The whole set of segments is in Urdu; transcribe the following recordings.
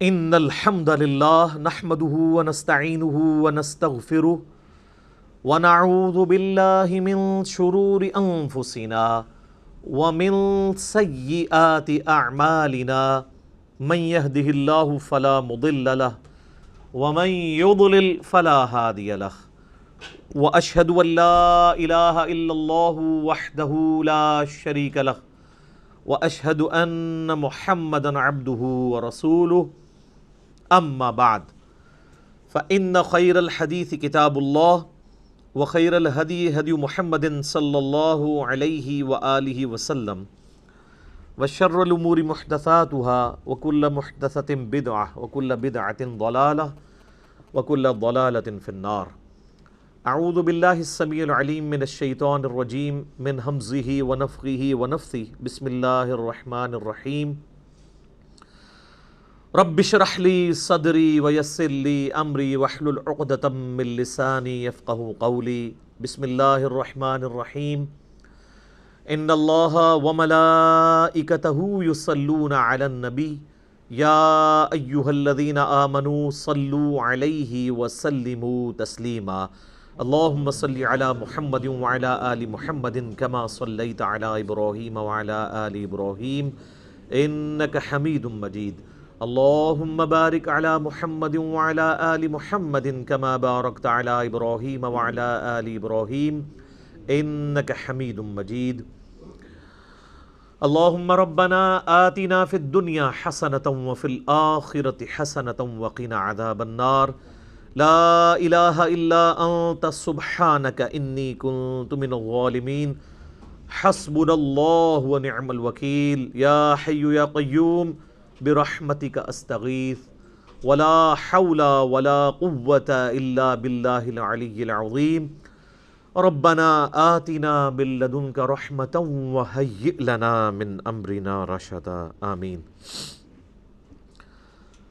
ان الحمد للہ نحمده ونستعینه ونستغفره ونعوذ باللہ من شرور انفسنا ومن سیئات اعمالنا من يهده اللہ فلا مضل له ومن يضلل فلا هادی له واشهد ان لا الہ الا اللہ وحدہ لا شریک له واشهد ان محمدا عبدہ ورسولہ اما بعد فإن خیر الحدیث کتاب اللہ وخیر الہدی ہدی محمد صلی اللہ علیہ وآلہ وسلم وشر الامور محدثاتها وكل محدثة بدعة وكل بدعة ضلالة وكل ضلالة في النار. اعوذ باللہ السمیع العلیم من الشیطان الرجیم من ہمزہ ونفخہ ونفثہ بسم اللہ الرحمن الرحیم. رب اشرح لی صدری ویسر لی امری واحلل عقدۃ من لسانی یفقہوا قولی. بسم اللہ الرحمن الرحیم. ان اللہ وملائکتہ یصلون علی النبی یا ایہا الذین آمنوا صلوا علیہ وسلموا تسلیما. اللہم صل علی محمد وعلی آل محمد کما صلیت علی ابراہیم وعلی آل ابراہیم انک حمید مجید. اللہم بارک علی محمد وعلی آل محمد کما بارکت علی ابراہیم وعلی آل ابراہیم انک حمید مجید. اللہم ربنا آتنا فی الدنیا حسنۃ وفی الآخرۃ حسنۃ وقنا عذاب النار. لا الہ الا انت سبحانک انی کنت من الظالمین. حسبنا اللہ ونعم الوکیل. یا حی یا قیوم برحمتک استغیث ولا حول ولا قوة الا باللہ العلی العظیم. ربنا آتنا من لدنک رحمۃ وہیئ لنا من امرنا رشدا. آمین.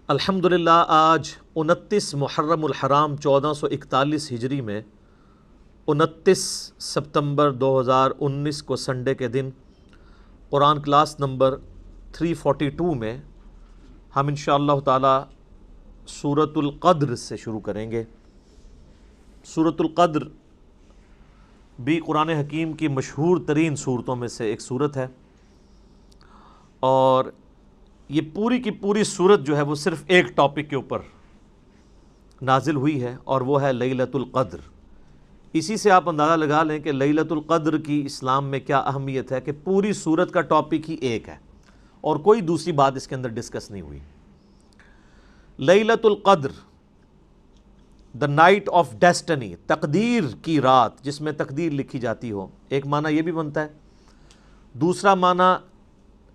الحمدللہ آج 29 محرم الحرام 1441 ہجری میں 29 ستمبر 2019 کو سنڈے کے دن قرآن کلاس نمبر 342 میں ہم انشاءاللہ تعالی سورۃ القدر سے شروع کریں گے. سورۃ القدر بھی قرآن حکیم کی مشہور ترین صورتوں میں سے ایک صورت ہے، اور یہ پوری کی پوری صورت جو ہے وہ صرف ایک ٹاپک کے اوپر نازل ہوئی ہے، اور وہ ہے لیلۃ القدر. اسی سے آپ اندازہ لگا لیں کہ لیلۃ القدر کی اسلام میں کیا اہمیت ہے کہ پوری صورت کا ٹاپک ہی ایک ہے اور کوئی دوسری بات اس کے اندر ڈسکس نہیں ہوئی. لیلۃ القدر، دا نائٹ آف ڈیسٹنی، تقدیر کی رات جس میں تقدیر لکھی جاتی ہو. ایک معنی یہ بھی بنتا ہے. دوسرا معنی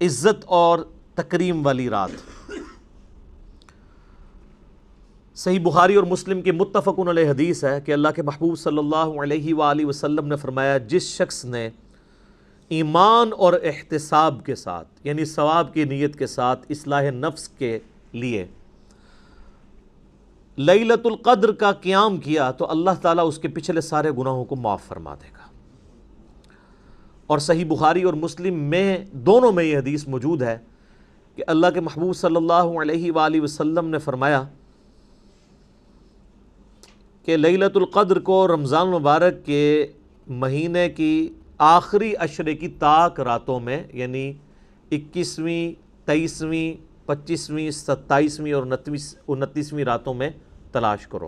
عزت اور تکریم والی رات. صحیح بخاری اور مسلم کی متفقن علیہ حدیث ہے کہ اللہ کے محبوب صلی اللہ علیہ وآلہ وسلم نے فرمایا، جس شخص نے ایمان اور احتساب کے ساتھ، یعنی ثواب کی نیت کے ساتھ، اصلاح نفس کے لیے لیلۃ القدر کا قیام کیا تو اللہ تعالیٰ اس کے پچھلے سارے گناہوں کو معاف فرما دے گا. اور صحیح بخاری اور مسلم میں دونوں میں یہ حدیث موجود ہے کہ اللہ کے محبوب صلی اللہ علیہ وآلہ وسلم نے فرمایا کہ لیلۃ القدر کو رمضان مبارک کے مہینے کی آخری عشرے کی طاق راتوں میں، یعنی 21ویں، 23ویں، 25ویں، 27ویں اور 29ویں راتوں میں تلاش کرو.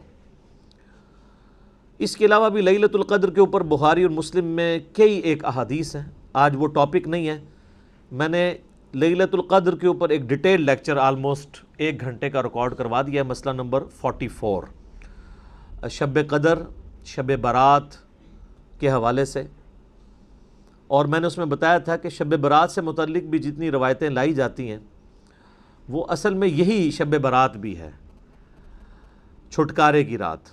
اس کے علاوہ بھی لیلۃ القدر کے اوپر بخاری اور مسلم میں کئی ایک احادیث ہیں. آج وہ ٹاپک نہیں ہے. میں نے لیلۃ القدر کے اوپر ایک ڈیٹیل لیکچر آلموسٹ 1 گھنٹے کا ریکارڈ کروا دیا ہے، مسئلہ نمبر 44، شب قدر، شب برات کے حوالے سے. اور میں نے اس میں بتایا تھا کہ شب برات سے متعلق بھی جتنی روایتیں لائی جاتی ہیں وہ اصل میں یہی شب برات بھی ہے، چھٹکارے کی رات،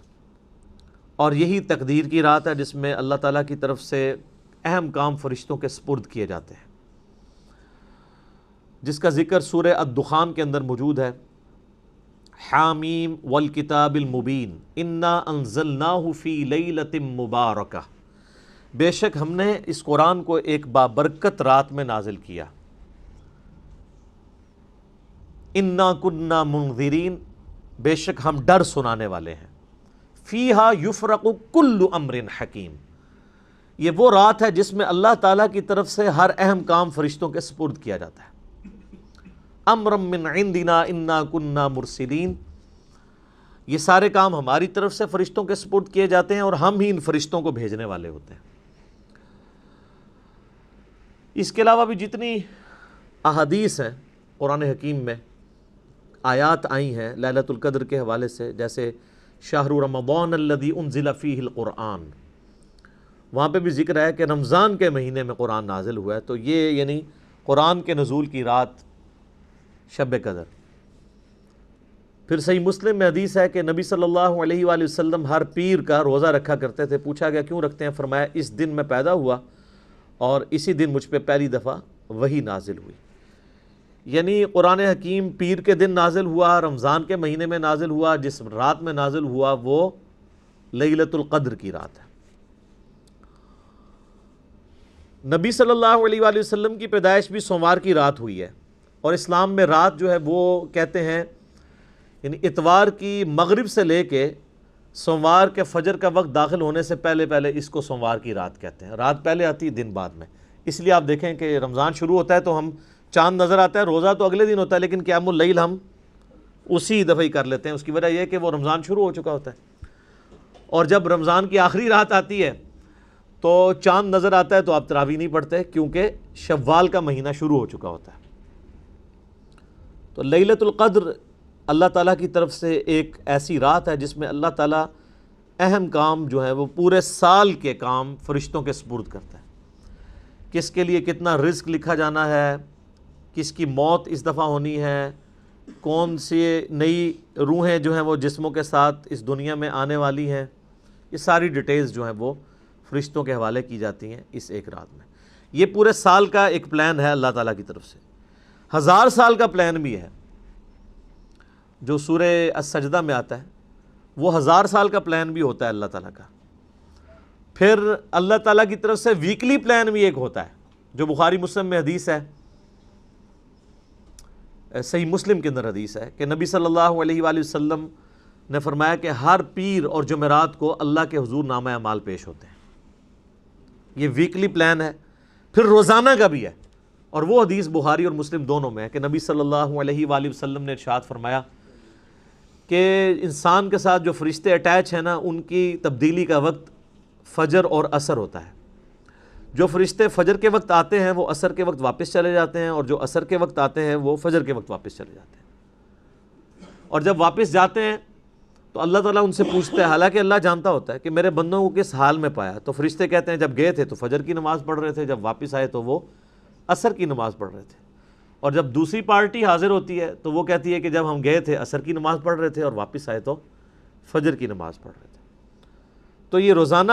اور یہی تقدیر کی رات ہے جس میں اللہ تعالیٰ کی طرف سے اہم کام فرشتوں کے سپرد کیے جاتے ہیں، جس کا ذکر سورہ الدخان کے اندر موجود ہے. حامیم والکتاب المبین انا انزلناہ فی لیلۃ مبارکہ، بے شک ہم نے اس قرآن کو ایک بابرکت رات میں نازل کیا. انا کننا منذرین، بے شک ہم ڈر سنانے والے ہیں، فیہا یفرق کل امر حکیم، یہ وہ رات ہے جس میں اللہ تعالیٰ کی طرف سے ہر اہم کام فرشتوں کے سپرد کیا جاتا ہے۔ امرا من عندنا انا کننا مرسلین، یہ سارے کام ہماری طرف سے فرشتوں کے سپرد کیے جاتے ہیں اور ہم ہی ان فرشتوں کو بھیجنے والے ہوتے ہیں۔ اس کے علاوہ بھی جتنی احادیث ہیں قرآن حکیم میں، آیات آئی ہیں لیلۃ القدر کے حوالے سے، جیسے شہر رمضان الذی انزل فیہ القرآن، وہاں پہ بھی ذکر ہے کہ رمضان کے مہینے میں قرآن نازل ہوا ہے، تو یہ یعنی قرآن کے نزول کی رات شب قدر۔ پھر صحیح مسلم میں حدیث ہے کہ نبی صلی اللہ علیہ وآلہ وسلم ہر پیر کا روزہ رکھا کرتے تھے۔ پوچھا گیا کیوں رکھتے ہیں؟ فرمایا اس دن میں پیدا ہوا اور اسی دن مجھ پہ پہلی دفعہ وحی نازل ہوئی۔ یعنی قرآن حکیم پیر کے دن نازل ہوا، رمضان کے مہینے میں نازل ہوا، جس رات میں نازل ہوا وہ لیلۃ القدر کی رات ہے۔ نبی صلی اللہ علیہ وآلہ وسلم کی پیدائش بھی سوموار کی رات ہوئی ہے، اور اسلام میں رات جو ہے وہ کہتے ہیں یعنی اتوار کی مغرب سے لے کے سوموار کے فجر کا وقت داخل ہونے سے پہلے اس کو سوموار کی رات کہتے ہیں۔ رات پہلے آتی ہے، دن بعد میں۔ اس لیے آپ دیکھیں کہ رمضان شروع ہوتا ہے تو ہم چاند نظر آتا ہے، روزہ تو اگلے دن ہوتا ہے، لیکن قیام اللیل ہم اسی دفعہ ہی کر لیتے ہیں۔ اس کی وجہ یہ ہے کہ وہ رمضان شروع ہو چکا ہوتا ہے، اور جب رمضان کی آخری رات آتی ہے تو چاند نظر آتا ہے تو آپ تراویح نہیں پڑھتے، کیونکہ شوال کا مہینہ شروع ہو چکا ہوتا ہے۔ تو لیلۃ القدر اللہ تعالیٰ کی طرف سے ایک ایسی رات ہے جس میں اللہ تعالیٰ اہم کام جو ہے وہ پورے سال کے کام فرشتوں کے سپرد کرتا ہے۔ کس کے لیے کتنا رزق لکھا جانا ہے، کس کی موت اس دفعہ ہونی ہے، کون سی نئی روحیں جو ہیں وہ جسموں کے ساتھ اس دنیا میں آنے والی ہیں، یہ ساری ڈیٹیلز جو ہیں وہ فرشتوں کے حوالے کی جاتی ہیں اس ایک رات میں۔ یہ پورے سال کا ایک پلان ہے اللہ تعالیٰ کی طرف سے۔ 1000 سال کا پلان بھی ہے جو سورہ السجدہ میں آتا ہے، وہ 1000 سال کا پلان بھی ہوتا ہے اللہ تعالیٰ کا۔ پھر اللہ تعالیٰ کی طرف سے ویکلی پلان بھی ایک ہوتا ہے، جو بخاری مسلم میں حدیث ہے، صحیح مسلم کے اندر حدیث ہے کہ نبی صلی اللہ علیہ وآلہ وسلم نے فرمایا کہ ہر پیر اور جمعرات کو اللہ کے حضور نامہ اعمال پیش ہوتے ہیں۔ یہ ویکلی پلان ہے۔ پھر روزانہ کا بھی ہے، اور وہ حدیث بخاری اور مسلم دونوں میں ہے کہ نبی صلی اللہ علیہ وآلہ وسلم نے ارشاد فرمایا کہ انسان کے ساتھ جو فرشتے اٹیچ ہیں نا، ان کی تبدیلی کا وقت فجر اور عصر ہوتا ہے۔ جو فرشتے فجر کے وقت آتے ہیں وہ عصر کے وقت واپس چلے جاتے ہیں، اور جو عصر کے وقت آتے ہیں وہ فجر کے وقت واپس چلے جاتے ہیں۔ اور جب واپس جاتے ہیں تو اللہ تعالیٰ ان سے پوچھتے ہیں، حالانکہ اللہ جانتا ہوتا ہے کہ میرے بندوں کو کس حال میں پایا، تو فرشتے کہتے ہیں جب گئے تھے تو فجر کی نماز پڑھ رہے تھے، جب واپس آئے تو وہ عصر کی نماز پڑھ رہے تھے۔ اور جب دوسری پارٹی حاضر ہوتی ہے تو وہ کہتی ہے کہ جب ہم گئے تھے عصر کی نماز پڑھ رہے تھے، اور واپس آئے تو فجر کی نماز پڑھ رہے تھے۔ تو یہ روزانہ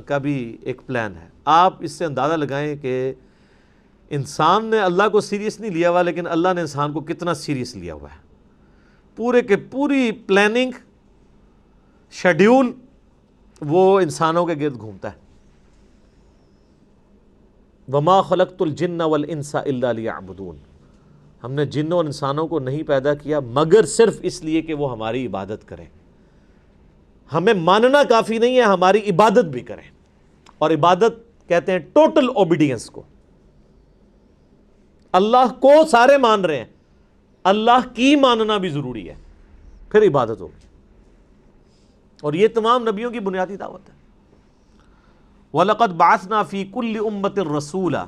کا بھی ایک پلان ہے۔ آپ اس سے اندازہ لگائیں کہ انسان نے اللہ کو سیریس نہیں لیا ہوا، لیکن اللہ نے انسان کو کتنا سیریس لیا ہوا ہے۔ پورے کے پوری پلاننگ، شیڈیول وہ انسانوں کے گرد گھومتا ہے۔ وَمَا خَلَقْتُ الْجِنَّ وَالْإِنسَ إِلَّا لِيَعْبُدُونَ، ہم نے جنوں اور انسانوں کو نہیں پیدا کیا مگر صرف اس لیے کہ وہ ہماری عبادت کریں۔ ہمیں ماننا کافی نہیں ہے، ہماری عبادت بھی کریں، اور عبادت کہتے ہیں ٹوٹل اوبیڈینس کو۔ اللہ کو سارے مان رہے ہیں، اللہ کی ماننا بھی ضروری ہے، پھر عبادت ہوگی۔ اور یہ تمام نبیوں کی بنیادی دعوت ہے۔ وَلَقَدْ بَعَثْنَا فِي كُلِّ أُمَّةٍ رَسُولًا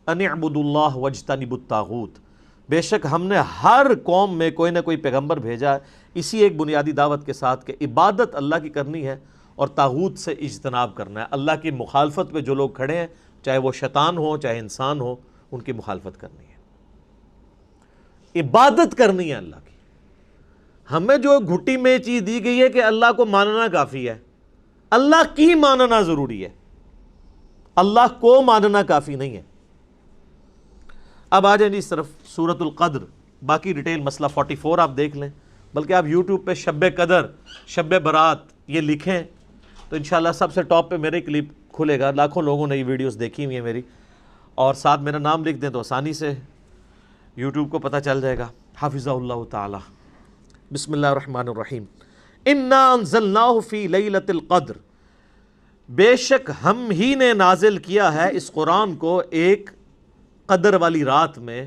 أَنِ اعْبُدُوا اللَّهَ وَاجْتَنِبُوا الطَّاغُوتَ، بے شک ہم نے ہر قوم میں کوئی نہ کوئی پیغمبر بھیجا اسی ایک بنیادی دعوت کے ساتھ کہ عبادت اللہ کی کرنی ہے اور طاغوت سے اجتناب کرنا ہے۔ اللہ کی مخالفت پہ جو لوگ کھڑے ہیں، چاہے وہ شیطان ہو چاہے انسان ہو، ان کی مخالفت کرنی ہے، عبادت کرنی ہے اللہ کی۔ ہمیں جو گھٹی میں چیز دی گئی ہے کہ اللہ کو ماننا کافی ہے، اللہ کی ماننا ضروری ہے، اللہ کو ماننا کافی نہیں ہے۔ اب آ جائیں جی اس طرف سورۃ القدر، باقی ڈیٹیل مسئلہ 44 آپ دیکھ لیں، بلکہ آپ یوٹیوب پہ شب قدر، شب برات یہ لکھیں تو انشاءاللہ سب سے ٹاپ پہ میرے کلپ کھلے گا۔ لاکھوں لوگوں نے یہ ویڈیوز دیکھی ہوئی ہیں میری، اور ساتھ میرا نام لکھ دیں تو آسانی سے یوٹیوب کو پتہ چل جائے گا۔ حافظہ اللہ تعالی. بسم اللہ الرحمن الرحیم. انا انزلناہ فی لیلۃ القدر، بے شک ہم ہی نے نازل کیا ہے اس قرآن کو ایک قدر والی رات میں،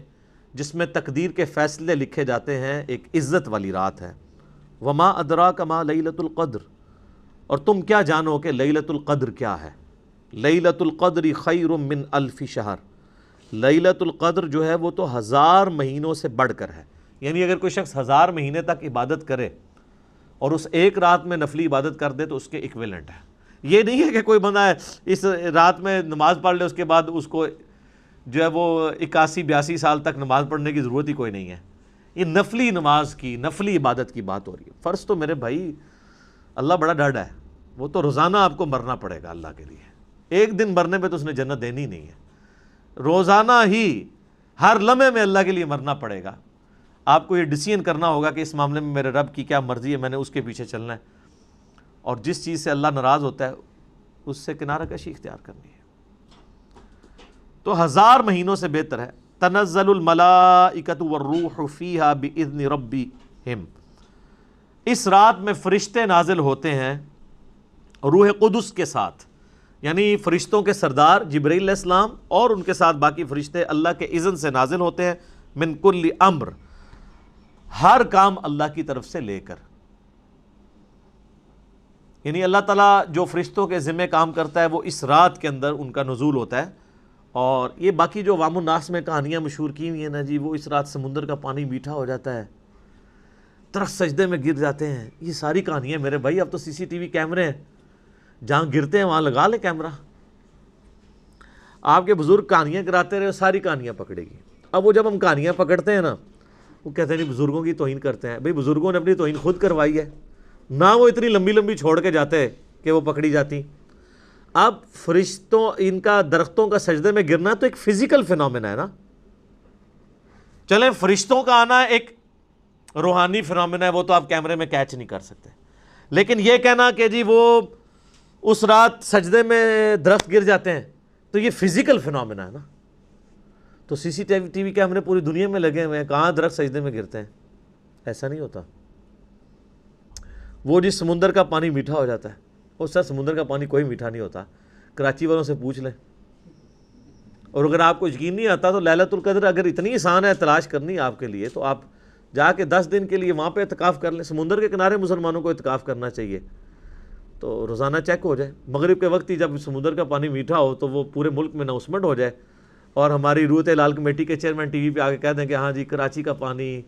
جس میں تقدیر کے فیصلے لکھے جاتے ہیں، ایک عزت والی رات ہے. وما ادراک ما لیلۃ القدر، اور تم کیا جانو کہ لیلۃ القدر کیا ہے. لیلۃ القدر خیر من الف شہر، لیلۃ القدر جو ہے وہ تو 1000 مہینوں سے بڑھ کر ہے. یعنی اگر کوئی شخص 1000 مہینے تک عبادت کرے اور اس ایک رات میں نفلی عبادت کر دے تو اس کے ایکویلنٹ ہے. یہ نہیں ہے کہ کوئی بندہ ہے اس رات میں نماز پڑھ لے، اس کے بعد اس کو جو ہے وہ 81-82 سال تک نماز پڑھنے کی ضرورت ہی کوئی نہیں ہے. یہ نفلی نماز کی، نفلی عبادت کی بات ہو رہی ہے. فرض تو میرے بھائی اللہ بڑا ڈرڈ ہے، وہ تو روزانہ آپ کو مرنا پڑے گا اللہ کے لیے. ایک دن مرنے پہ تو اس نے جنت دینی نہیں ہے، روزانہ ہی ہر لمحے میں اللہ کے لیے مرنا پڑے گا. آپ کو یہ ڈیسیژن کرنا ہوگا کہ اس معاملے میں میرے رب کی کیا مرضی ہے، میں نے اس کے پیچھے چلنا ہے، اور جس چیز سے اللہ ناراض ہوتا ہے اس سے کنارہ کشی اختیار کرنی ہے. تو 1000 مہینوں سے بہتر ہے. تنزل الملائکۃ والروح فیہا باذن ربہم، اس رات میں فرشتے نازل ہوتے ہیں روح قدس کے ساتھ، یعنی فرشتوں کے سردار جبرائیل علیہ السلام اور ان کے ساتھ باقی فرشتے اللہ کے اذن سے نازل ہوتے ہیں. من کل امر، ہر کام اللہ کی طرف سے لے کر. یعنی اللہ تعالیٰ جو فرشتوں کے ذمہ کام کرتا ہے وہ اس رات کے اندر ان کا نزول ہوتا ہے. اور یہ باقی جو عوام الناس میں کہانیاں مشہور کی ہوئی ہیں نا جی، وہ اس رات سمندر کا پانی میٹھا ہو جاتا ہے، درخت سجدے میں گر جاتے ہیں، یہ ساری کہانیاں میرے بھائی. اب تو CCTV کیمرے ہیں، جہاں گرتے ہیں وہاں لگا لیں کیمرہ. آپ کے بزرگ کہانیاں کراتے رہے، ساری کہانیاں پکڑے گی. اب وہ جب ہم کہانیاں پکڑتے ہیں نا، وہ کہتے ہیں نہیں بزرگوں کی توہین کرتے ہیں. بھئی بزرگوں نے اپنی توہین خود کروائی ہے، نہ وہ اتنی لمبی لمبی چھوڑ کے جاتے کہ وہ پکڑی جاتی. اب فرشتوں ان کا درختوں کا سجدے میں گرنا تو ایک فزیکل فینومینا ہے نا. چلیں فرشتوں کا آنا ایک روحانی فینومینا ہے، وہ تو آپ کیمرے میں کیچ نہیں کر سکتے. لیکن یہ کہنا کہ جی وہ اس رات سجدے میں درخت گر جاتے ہیں تو یہ فزیکل فینومینا ہے نا. تو CCTV کیمرے پوری دنیا میں لگے ہوئے ہیں، کہاں درخت سجدے میں گرتے ہیں؟ ایسا نہیں ہوتا. وہ جس سمندر کا پانی میٹھا ہو جاتا ہے، اس طرح سمندر کا پانی کوئی میٹھا نہیں ہوتا. کراچی والوں سے پوچھ لیں. اور اگر آپ کو یقین نہیں آتا تو لیلۃ القدر اگر اتنی آسان ہے تلاش کرنی آپ کے لیے، تو آپ جا کے 10 دن کے لیے وہاں پہ اعتکاف کر لیں. سمندر کے کنارے مسلمانوں کو اعتکاف کرنا چاہیے، تو روزانہ چیک ہو جائے. مغرب کے وقت ہی جب سمندر کا پانی میٹھا ہو تو وہ پورے ملک میں اناؤنسمنٹ ہو جائے، اور ہماری روحت لال کمیٹی کے چیئرمین ٹی وی پہ آگے کہہ دیں کہ ہاں جی کراچی کا پانی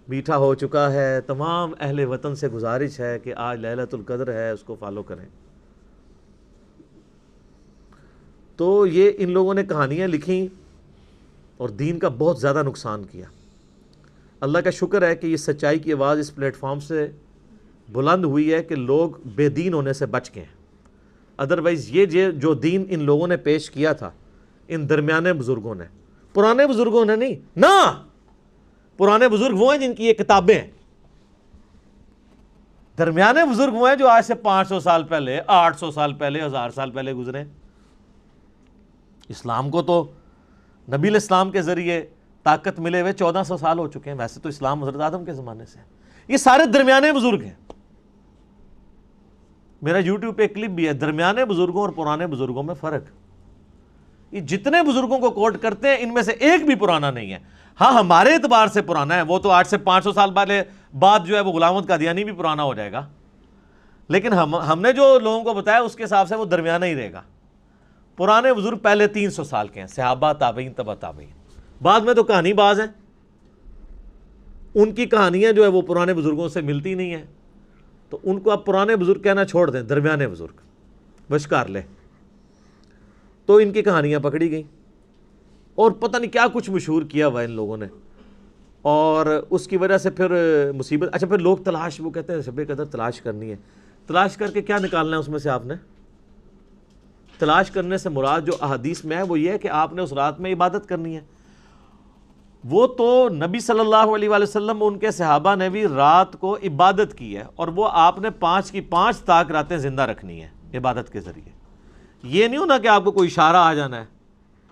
میٹھا ہو چکا ہے، تمام اہل وطن سے گزارش ہے کہ آج لیلۃ القدر ہے، اس کو فالو کریں. تو یہ ان لوگوں نے کہانیاں لکھیں اور دین کا بہت زیادہ نقصان کیا. اللہ کا شکر ہے کہ یہ سچائی کی آواز اس پلیٹ فارم سے بلند ہوئی ہے کہ لوگ بے دین ہونے سے بچ گئے ہیں. ادروائز یہ جو دین ان لوگوں نے پیش کیا تھا، ان درمیانے بزرگوں نے، پرانے بزرگوں نے نہیں نا. پرانے بزرگ وہ ہیں جن کی یہ کتابیں ہیں. درمیانے بزرگ وہ ہیں جو آج سے 500 سال پہلے، 800 سال پہلے، 1000 سال پہلے گزرے. اسلام کو تو نبی علیہ السلام کے ذریعے طاقت ملے ہوئے 1400 سال ہو چکے ہیں. ویسے تو اسلام حضرت آدم کے زمانے سے. یہ سارے درمیانے بزرگ ہیں. میرا YouTube پہ ایک کلپ بھی ہے، درمیانے بزرگوں اور پرانے بزرگوں میں فرق. یہ جتنے بزرگوں کو کوٹ کرتے ہیں ان میں سے ایک بھی پرانا نہیں ہے. ہاں ہمارے اعتبار سے پرانا ہے، وہ تو 8 سے 500 سال بعد جو ہے وہ غلام احمد قادیانی بھی پرانا ہو جائے گا. لیکن ہم نے جو لوگوں کو بتایا اس کے حساب سے وہ درمیانہ ہی رہے گا. پرانے بزرگ پہلے 300 سال کے ہیں، صحابہ، تابعین، تبع تابعین. بعد میں تو کہانی باز ہیں، ان کی کہانیاں جو ہے وہ پرانے بزرگوں سے ملتی نہیں ہیں. تو ان کو آپ پرانے بزرگ کہنا چھوڑ دیں، درمیانے بزرگ بشکار لیں. تو ان کی کہانیاں پکڑی گئیں اور پتہ نہیں کیا کچھ مشہور کیا ہوا ان لوگوں نے، اور اس کی وجہ سے پھر مصیبت. اچھا پھر لوگ تلاش، وہ کہتے ہیں شب قدر تلاش کرنی ہے. تلاش کر کے کیا نکالنا ہے اس میں سے؟ آپ نے تلاش کرنے سے مراد جو احادیث میں ہے وہ یہ ہے کہ آپ نے اس رات میں عبادت کرنی ہے. وہ تو نبی صلی اللہ علیہ وآلہ وسلم ان کے صحابہ نے بھی رات کو عبادت کی ہے، اور وہ آپ نے 5 کی 5 تاک راتیں زندہ رکھنی ہے عبادت کے ذریعے. یہ نہیں ہونا کہ آپ کو کوئی اشارہ آ جانا ہے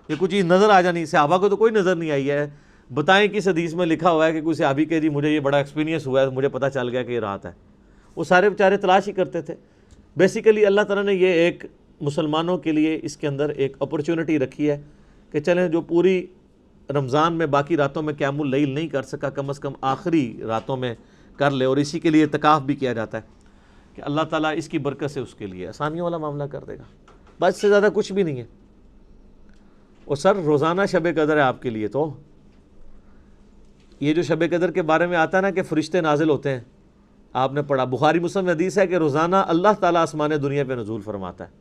یا کچھ چیز نظر آ جانی. صحابہ کو تو کوئی نظر نہیں آئی ہے. بتائیں کس حدیث میں لکھا ہوا ہے کہ کوئی صحابی کہ جی مجھے یہ بڑا ایکسپیرینس ہوا ہے، مجھے پتہ چل گیا کہ یہ رات ہے؟ وہ سارے بیچارے تلاش ہی کرتے تھے۔ بیسیکلی اللہ تعالیٰ نے یہ ایک مسلمانوں کے لیے اس کے اندر ایک اپرچونٹی رکھی ہے کہ چلیں جو پوری رمضان میں باقی راتوں میں قیام اللیل نہیں کر سکا، کم از کم آخری راتوں میں کر لے، اور اسی کے لیے اعتکاف بھی کیا جاتا ہے کہ اللہ تعالیٰ اس کی برکت سے اس کے لیے آسانیوں والا معاملہ کر دے گا۔ بس اس سے زیادہ کچھ بھی نہیں ہے۔ اور سر روزانہ شب قدر ہے آپ کے لیے، تو یہ جو شب قدر کے بارے میں آتا ہے نا کہ فرشتے نازل ہوتے ہیں، آپ نے پڑھا بخاری مسلم میں حدیث ہے کہ روزانہ اللہ تعالیٰ آسمان دنیا پہ نزول فرماتا ہے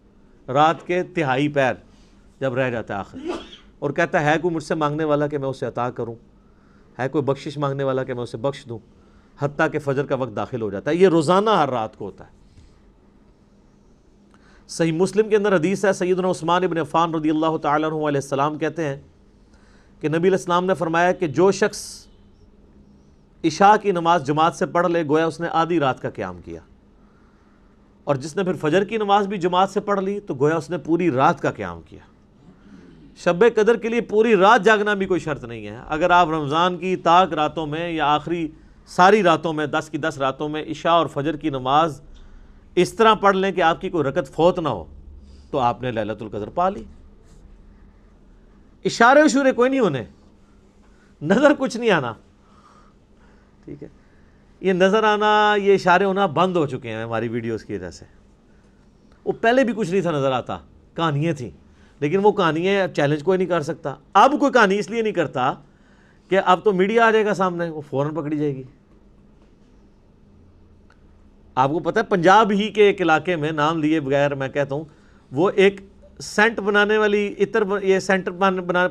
رات کے تہائی پیر جب رہ جاتا ہے آخر، اور کہتا ہے کوئی مجھ سے مانگنے والا کہ میں اسے عطا کروں، ہے کوئی بخشش مانگنے والا کہ میں اسے بخش دوں، حتیٰ کہ فجر کا وقت داخل ہو جاتا ہے۔ یہ روزانہ ہر رات کو ہوتا ہے۔ صحیح مسلم کے اندر حدیث ہے، سیدنا عثمان ابن عفان رضی اللہ تعالیٰ عنہ علیہ السلام کہتے ہیں کہ نبی علیہ السلام نے فرمایا کہ جو شخص عشاء کی نماز جماعت سے پڑھ لے گویا اس نے آدھی رات کا قیام کیا، اور جس نے پھر فجر کی نماز بھی جماعت سے پڑھ لی تو گویا اس نے پوری رات کا قیام کیا۔ شب قدر کے لیے پوری رات جاگنا بھی کوئی شرط نہیں ہے۔ اگر آپ رمضان کی طاق راتوں میں یا آخری ساری راتوں میں 10 کی 10 راتوں میں عشاء اور فجر کی نماز اس طرح پڑھ لیں کہ آپ کی کوئی رکعت فوت نہ ہو تو آپ نے لیلۃ القدر پا لی۔ اشارے اشورے کوئی نہیں ہونے، نظر کچھ نہیں آنا، ٹھیک ہے؟ یہ نظر آنا، یہ اشارے ہونا بند ہو چکے ہیں ہماری ویڈیوز کی وجہ سے۔ وہ پہلے بھی کچھ نہیں تھا نظر آتا، کہانیاں تھیں، لیکن وہ کہانیاں چیلنج کوئی نہیں کر سکتا۔ اب کوئی کہانی اس لیے نہیں کرتا کہ اب تو میڈیا آ جائے گا سامنے، وہ فوراً پکڑی جائے گی۔ آپ کو پتہ ہے پنجاب ہی کے ایک علاقے میں، نام لیے بغیر میں کہتا ہوں، وہ ایک سینٹ بنانے والی یہ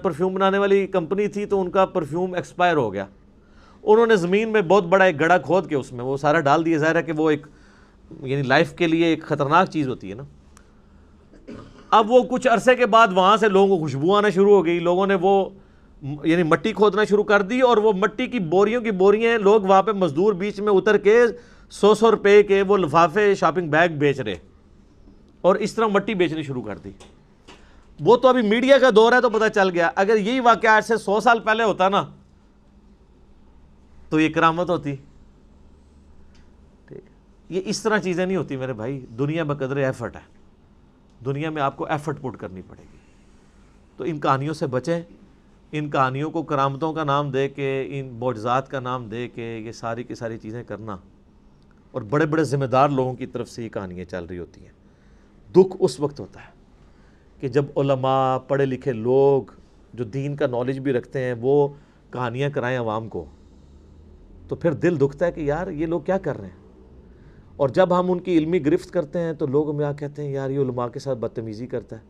پرفیوم بنانے والی کمپنی تھی، تو ان کا پرفیوم ایکسپائر ہو گیا۔ انہوں نے زمین میں بہت بڑا ایک گڑھا کھود کے اس میں وہ سارا ڈال دیا۔ ظاہر ہے کہ وہ ایک یعنی لائف کے لیے ایک خطرناک چیز ہوتی ہے نا۔ اب وہ کچھ عرصے کے بعد وہاں سے لوگوں کو خوشبو آنا شروع ہو گئی، لوگوں نے وہ یعنی مٹی کھودنا شروع کر دی، اور وہ مٹی کی بوریوں کی بوریاں لوگ وہاں پہ مزدور بیچ میں اتر کے 100 روپے کے وہ لفافے شاپنگ بیگ بیچ رہے، اور اس طرح مٹی بیچنی شروع کر دی۔ وہ تو ابھی میڈیا کا دور ہے تو پتہ چل گیا، اگر یہی واقعہ آج سے 100 سال پہلے ہوتا نا تو یہ کرامت ہوتی۔ یہ اس طرح چیزیں نہیں ہوتی میرے بھائی، دنیا بقدر ایفرٹ ہے، دنیا میں آپ کو ایفرٹ پٹ کرنی پڑے گی۔ تو ان کہانیوں سے بچیں، ان کہانیوں کو کرامتوں کا نام دے کے، ان معجزات کا نام دے کے یہ ساری کی ساری چیزیں کرنا، اور بڑے بڑے ذمہ دار لوگوں کی طرف سے یہ کہانیاں چل رہی ہوتی ہیں۔ دکھ اس وقت ہوتا ہے کہ جب علماء، پڑھے لکھے لوگ جو دین کا نالج بھی رکھتے ہیں وہ کہانیاں کرائیں عوام کو، تو پھر دل دکھتا ہے کہ یار یہ لوگ کیا کر رہے ہیں۔ اور جب ہم ان کی علمی گرفت کرتے ہیں تو لوگ ہمیں کہتے ہیں یار یہ علماء کے ساتھ بدتمیزی کرتا ہے۔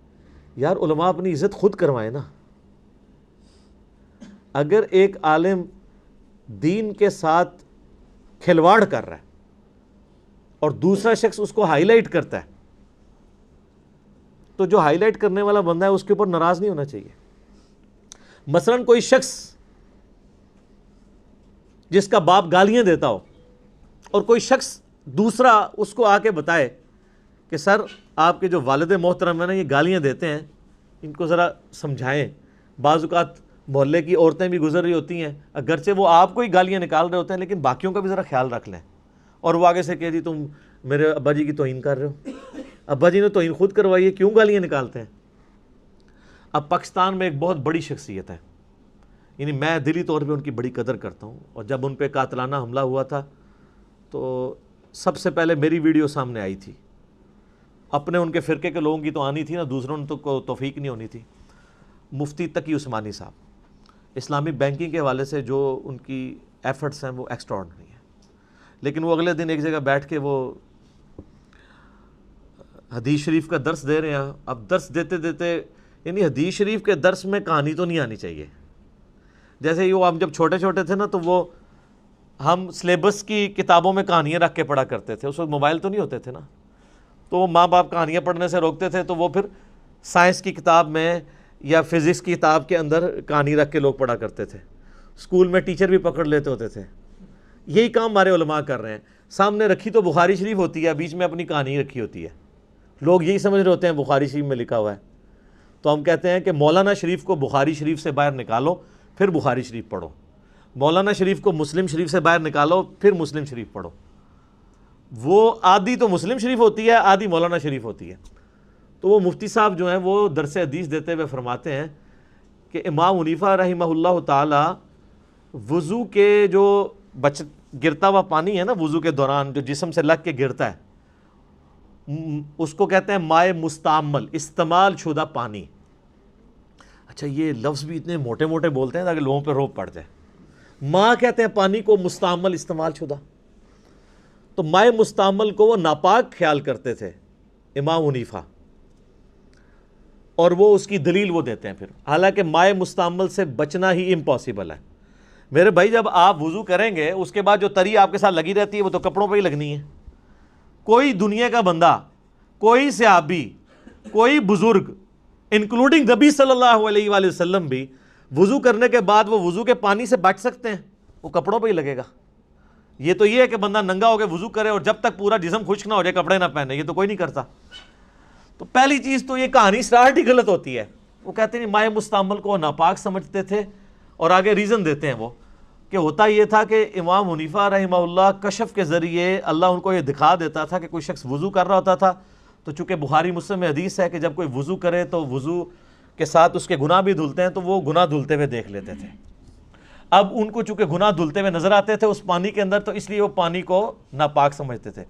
یار علماء اپنی عزت خود کروائیں نا۔ اگر ایک عالم دین کے ساتھ کھلواڑ کر رہا ہے اور دوسرا شخص اس کو ہائی لائٹ کرتا ہے، تو جو ہائی لائٹ کرنے والا بندہ ہے اس کے اوپر ناراض نہیں ہونا چاہیے۔ مثلا کوئی شخص جس کا باپ گالیاں دیتا ہو، اور کوئی شخص دوسرا اس کو آ کے بتائے کہ سر آپ کے جو والد محترم ہیں نا یہ گالیاں دیتے ہیں، ان کو ذرا سمجھائیں۔ بعض اوقات محلے کی عورتیں بھی گزر رہی ہوتی ہیں، اگرچہ وہ آپ کو ہی گالیاں نکال رہے ہوتے ہیں، لیکن باقیوں کا بھی ذرا خیال رکھ لیں۔ اور وہ آگے سے کہ جی تم میرے ابا جی کی توہین کر رہے ہو، ابا جی نے توہین خود کروائی ہے، کیوں گالیاں نکالتے ہیں؟ اب پاکستان میں ایک بہت بڑی شخصیت ہے، یعنی میں دلی طور پہ ان کی بڑی قدر کرتا ہوں، اور جب ان پہ قاتلانہ حملہ ہوا تھا تو سب سے پہلے میری ویڈیو سامنے آئی تھی۔ اپنے ان کے فرقے کے لوگوں کی تو آنی تھی نا، دوسروں نے تو توفیق نہیں ہونی تھی۔ مفتی تقی عثمانی صاحب، اسلامی بینکنگ کے حوالے سے جو ان کی ایفرٹس ہیں وہ ایکسٹراڈنری ہیں، لیکن وہ اگلے دن ایک جگہ بیٹھ کے وہ حدیث شریف کا درس دے رہے ہیں۔ اب درس دیتے دیتے یعنی حدیث شریف کے درس میں کہانی تو نہیں آنی چاہیے۔ جیسے یہ ہم جب چھوٹے چھوٹے تھے نا تو وہ ہم سلیبس کی کتابوں میں کہانیاں رکھ کے پڑھا کرتے تھے، اس وقت موبائل تو نہیں ہوتے تھے نا، تو وہ ماں باپ کہانیاں پڑھنے سے روکتے تھے، تو وہ پھر سائنس کی کتاب میں یا فزکس کی کتاب کے اندر کہانی رکھ کے لوگ پڑھا کرتے تھے۔ اسکول میں ٹیچر بھی پکڑ لیتے ہوتے تھے۔ یہی کام ہمارے علماء کر رہے ہیں۔ سامنے رکھی تو بخاری شریف ہوتی ہے، بیچ میں اپنی کہانی رکھی ہوتی ہے، لوگ یہی سمجھ رہے ہوتے ہیں بخاری شریف میں لکھا ہوا ہے۔ تو ہم کہتے ہیں کہ مولانا شریف کو بخاری شریف سے باہر نکالو، پھر بخاری شریف پڑھو، مولانا شریف کو مسلم شریف سے باہر نکالو، پھر مسلم شریف پڑھو۔ وہ آدھی تو مسلم شریف ہوتی ہے، آدھی مولانا شریف ہوتی ہے۔ تو وہ مفتی صاحب جو ہیں وہ درس حدیث دیتے ہوئے فرماتے ہیں کہ امام حنیفہ رحمہ اللہ تعالی وضو کے جو گرتا ہوا پانی ہے نا، وضو کے دوران جو جسم سے لگ کے گرتا ہے، اس کو کہتے ہیں مائع مستعمل، استعمال شدہ پانی۔ اچھا یہ لفظ بھی اتنے موٹے موٹے بولتے ہیں تاکہ لوگوں پہ روب پڑ جائے۔ ماں کہتے ہیں پانی کو، مستعمل استعمال شدہ۔ تو مائع مستعمل کو وہ ناپاک خیال کرتے تھے امام حنیفہ، اور وہ اس کی دلیل وہ دیتے ہیں پھر، حالانکہ مائع مستعمل سے بچنا ہی امپاسبل ہے۔ میرے بھائی جب آپ وضو کریں گے اس کے بعد جو تری آپ کے ساتھ لگی رہتی ہے وہ تو کپڑوں پہ ہی لگنی ہے۔ کوئی دنیا کا بندہ، کوئی صحابی، کوئی بزرگ انکلوڈنگ نبی صلی اللہ علیہ وآلہ وسلم بھی وضو کرنے کے بعد وہ وضو کے پانی سے بچ سکتے ہیں؟ وہ کپڑوں پہ ہی لگے گا۔ یہ تو یہ ہے کہ بندہ ننگا ہو کے وضو کرے اور جب تک پورا جسم خشک نہ ہو جائے کپڑے نہ پہنے، یہ تو کوئی نہیں کرتا۔ تو پہلی چیز تو یہ کہانی اسٹارٹ ہی غلط ہوتی ہے۔ وہ کہتے ہیں مائع مستعمل کو ناپاک سمجھتے تھے، اور آگے ریزن دیتے ہیں وہ کہ ہوتا یہ تھا کہ امام حنیفہ رحمہ اللہ کشف کے ذریعے اللہ ان کو یہ دکھا دیتا تھا کہ کوئی شخص وضو کر رہا ہوتا تھا، تو چونکہ بخاری مسلم میں حدیث ہے کہ جب کوئی وضو کرے تو وضو کے ساتھ اس کے گناہ بھی دھلتے ہیں، تو وہ گناہ دھلتے ہوئے دیکھ لیتے تھے۔ اب ان کو چونکہ گناہ دھلتے ہوئے نظر آتے تھے اس پانی کے اندر، تو اس لیے وہ پانی کو ناپاک سمجھتے تھے۔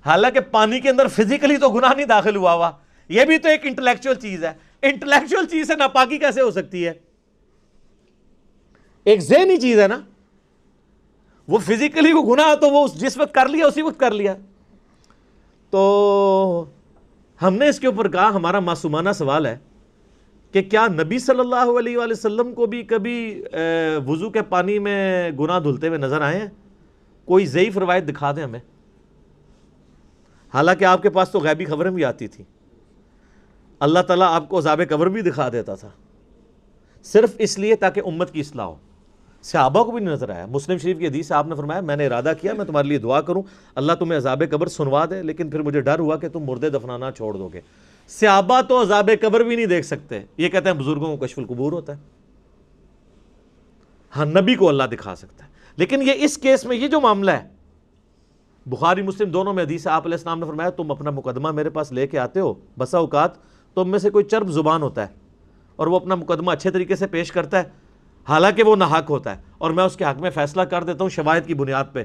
حالانکہ پانی کے اندر فزیکلی تو گناہ نہیں داخل ہوا، یہ بھی تو ایک انٹلیکچوئل چیز ہے۔ انٹلیکچوئل چیز سے ناپاکی کیسے ہو سکتی ہے؟ ایک ذہنی چیز ہے نا، وہ فزیکلی وہ گناہ تو وہ جس وقت کر لیا اسی وقت کر لیا۔ تو ہم نے اس کے اوپر کہا، ہمارا معصومانہ سوال ہے کہ کیا نبی صلی اللہ علیہ وآلہ وسلم کو بھی کبھی وضو کے پانی میں گناہ دھلتے ہوئے نظر آئے ہیں؟ کوئی ضعیف روایت دکھا دیں ہمیں۔ حالانکہ آپ کے پاس تو غیبی خبریں بھی آتی تھی، اللہ تعالیٰ آپ کو عذاب قبر بھی دکھا دیتا تھا، صرف اس لیے تاکہ امت کی اصلاح ہو۔ صحابہ کو بھی نہیں نظر آیا۔ مسلم شریف کی حدیث سے آپ نے فرمایا میں نے ارادہ کیا میں تمہارے لیے دعا کروں اللہ تمہیں عذاب قبر سنوا دے، لیکن پھر مجھے ڈر ہوا کہ تم مردے دفنانا چھوڑ دو گے۔ صحابہ تو عذاب قبر بھی نہیں دیکھ سکتے، یہ کہتے ہیں بزرگوں کو کشف القبور ہوتا ہے۔ ہاں نبی کو اللہ دکھا سکتا ہے، لیکن یہ اس کیس میں یہ جو معاملہ ہے، بخاری مسلم دونوں میں حدیث ہے، آپ علیہ السلام نے فرمایا تم اپنا مقدمہ میرے پاس لے کے آتے ہو، بسا اوقات تم میں سے کوئی چرب زبان ہوتا ہے اور وہ اپنا مقدمہ اچھے طریقے سے پیش کرتا ہے، حالانکہ وہ ناحق ہوتا ہے، اور میں اس کے حق میں فیصلہ کر دیتا ہوں شواہد کی بنیاد پہ۔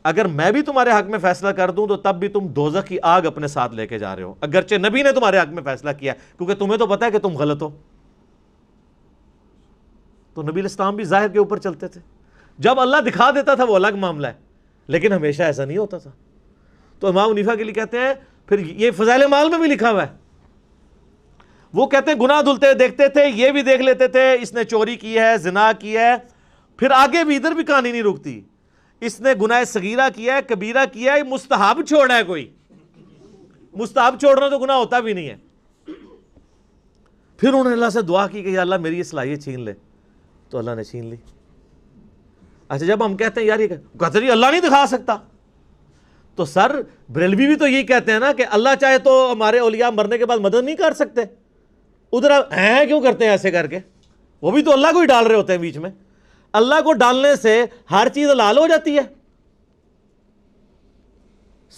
اگر میں بھی تمہارے حق میں فیصلہ کر دوں تو تب بھی تم دوزخ کی آگ اپنے ساتھ لے کے جا رہے ہو، اگرچہ نبی نے تمہارے حق میں فیصلہ کیا، کیونکہ تمہیں تو پتہ ہے کہ تم غلط ہو۔ تو نبی الاسلام بھی ظاہر کے اوپر چلتے تھے، جب اللہ دکھا دیتا تھا وہ الگ معاملہ ہے، لیکن ہمیشہ ایسا نہیں ہوتا تھا۔ تو امام حنیفہ کے لیے کہتے ہیں، پھر یہ فضائل مال میں بھی لکھا ہوا ہے، وہ کہتے ہیں گناہ دھلتے دیکھتے تھے، یہ بھی دیکھ لیتے تھے اس نے چوری کی ہے، زنا کیا ہے، پھر آگے بھی ادھر بھی کہانی نہیں رکتی، اس نے گناہ صغیرہ کیا ہے، کبیرہ کیا ہے، مستحب چھوڑا ہے، کوئی مستحب چھوڑنا تو گناہ ہوتا بھی نہیں ہے۔ پھر انہوں نے اللہ سے دعا کی کہ یا اللہ میری یہ صلاحیت چھین لے، تو اللہ نے چھین لی۔ اچھا جب ہم کہتے ہیں یار یہ کہتے ہیں اللہ نہیں دکھا سکتا، تو سر بریلوی بھی تو یہی کہتے ہیں نا کہ اللہ چاہے تو ہمارے اولیاء مرنے کے بعد مدد نہیں کر سکتے، ادھر آپ کیوں کرتے ہیں ایسے کر کے؟ وہ بھی تو اللہ کو ہی ڈال رہے ہوتے ہیں بیچ میں۔ اللہ کو ڈالنے سے ہر چیز حلال ہو جاتی ہے؟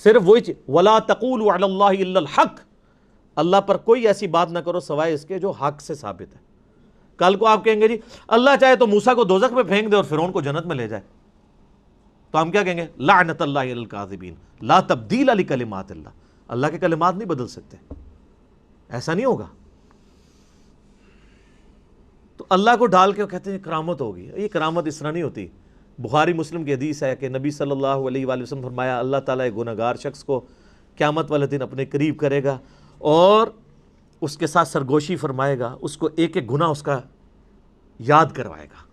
صرف وہی چیز وَلَا تَقُولُوا عَلَى اللَّهِ إِلَّا الْحَقِّ، اللہ پر کوئی ایسی بات نہ کرو سوائے اس کے جو حق سے ثابت ہے۔ کل کو آپ کہیں گے جی اللہ چاہے تو موسیٰ کو دوزخ میں پھینک دے اور فرعون کو جنت میں لے جائے، تو ہم کیا کہیں گے؟ لعنت اللہ علی الکاذبین، لا تبدیل لکلمات اللہ، اللہ کے کلمات نہیں بدل سکتے، ایسا نہیں ہوگا۔ تو اللہ کو ڈال کے کہتے ہیں کرامت ہوگی، یہ کرامت اس طرح نہیں ہوتی۔ بخاری مسلم کی حدیث ہے کہ نبی صلی اللہ علیہ وآلہ وسلم فرمایا اللہ تعالیٰ ایک گنہگار شخص کو قیامت والے دن اپنے قریب کرے گا اور اس کے ساتھ سرگوشی فرمائے گا، اس کو ایک ایک گناہ اس کا یاد کروائے گا،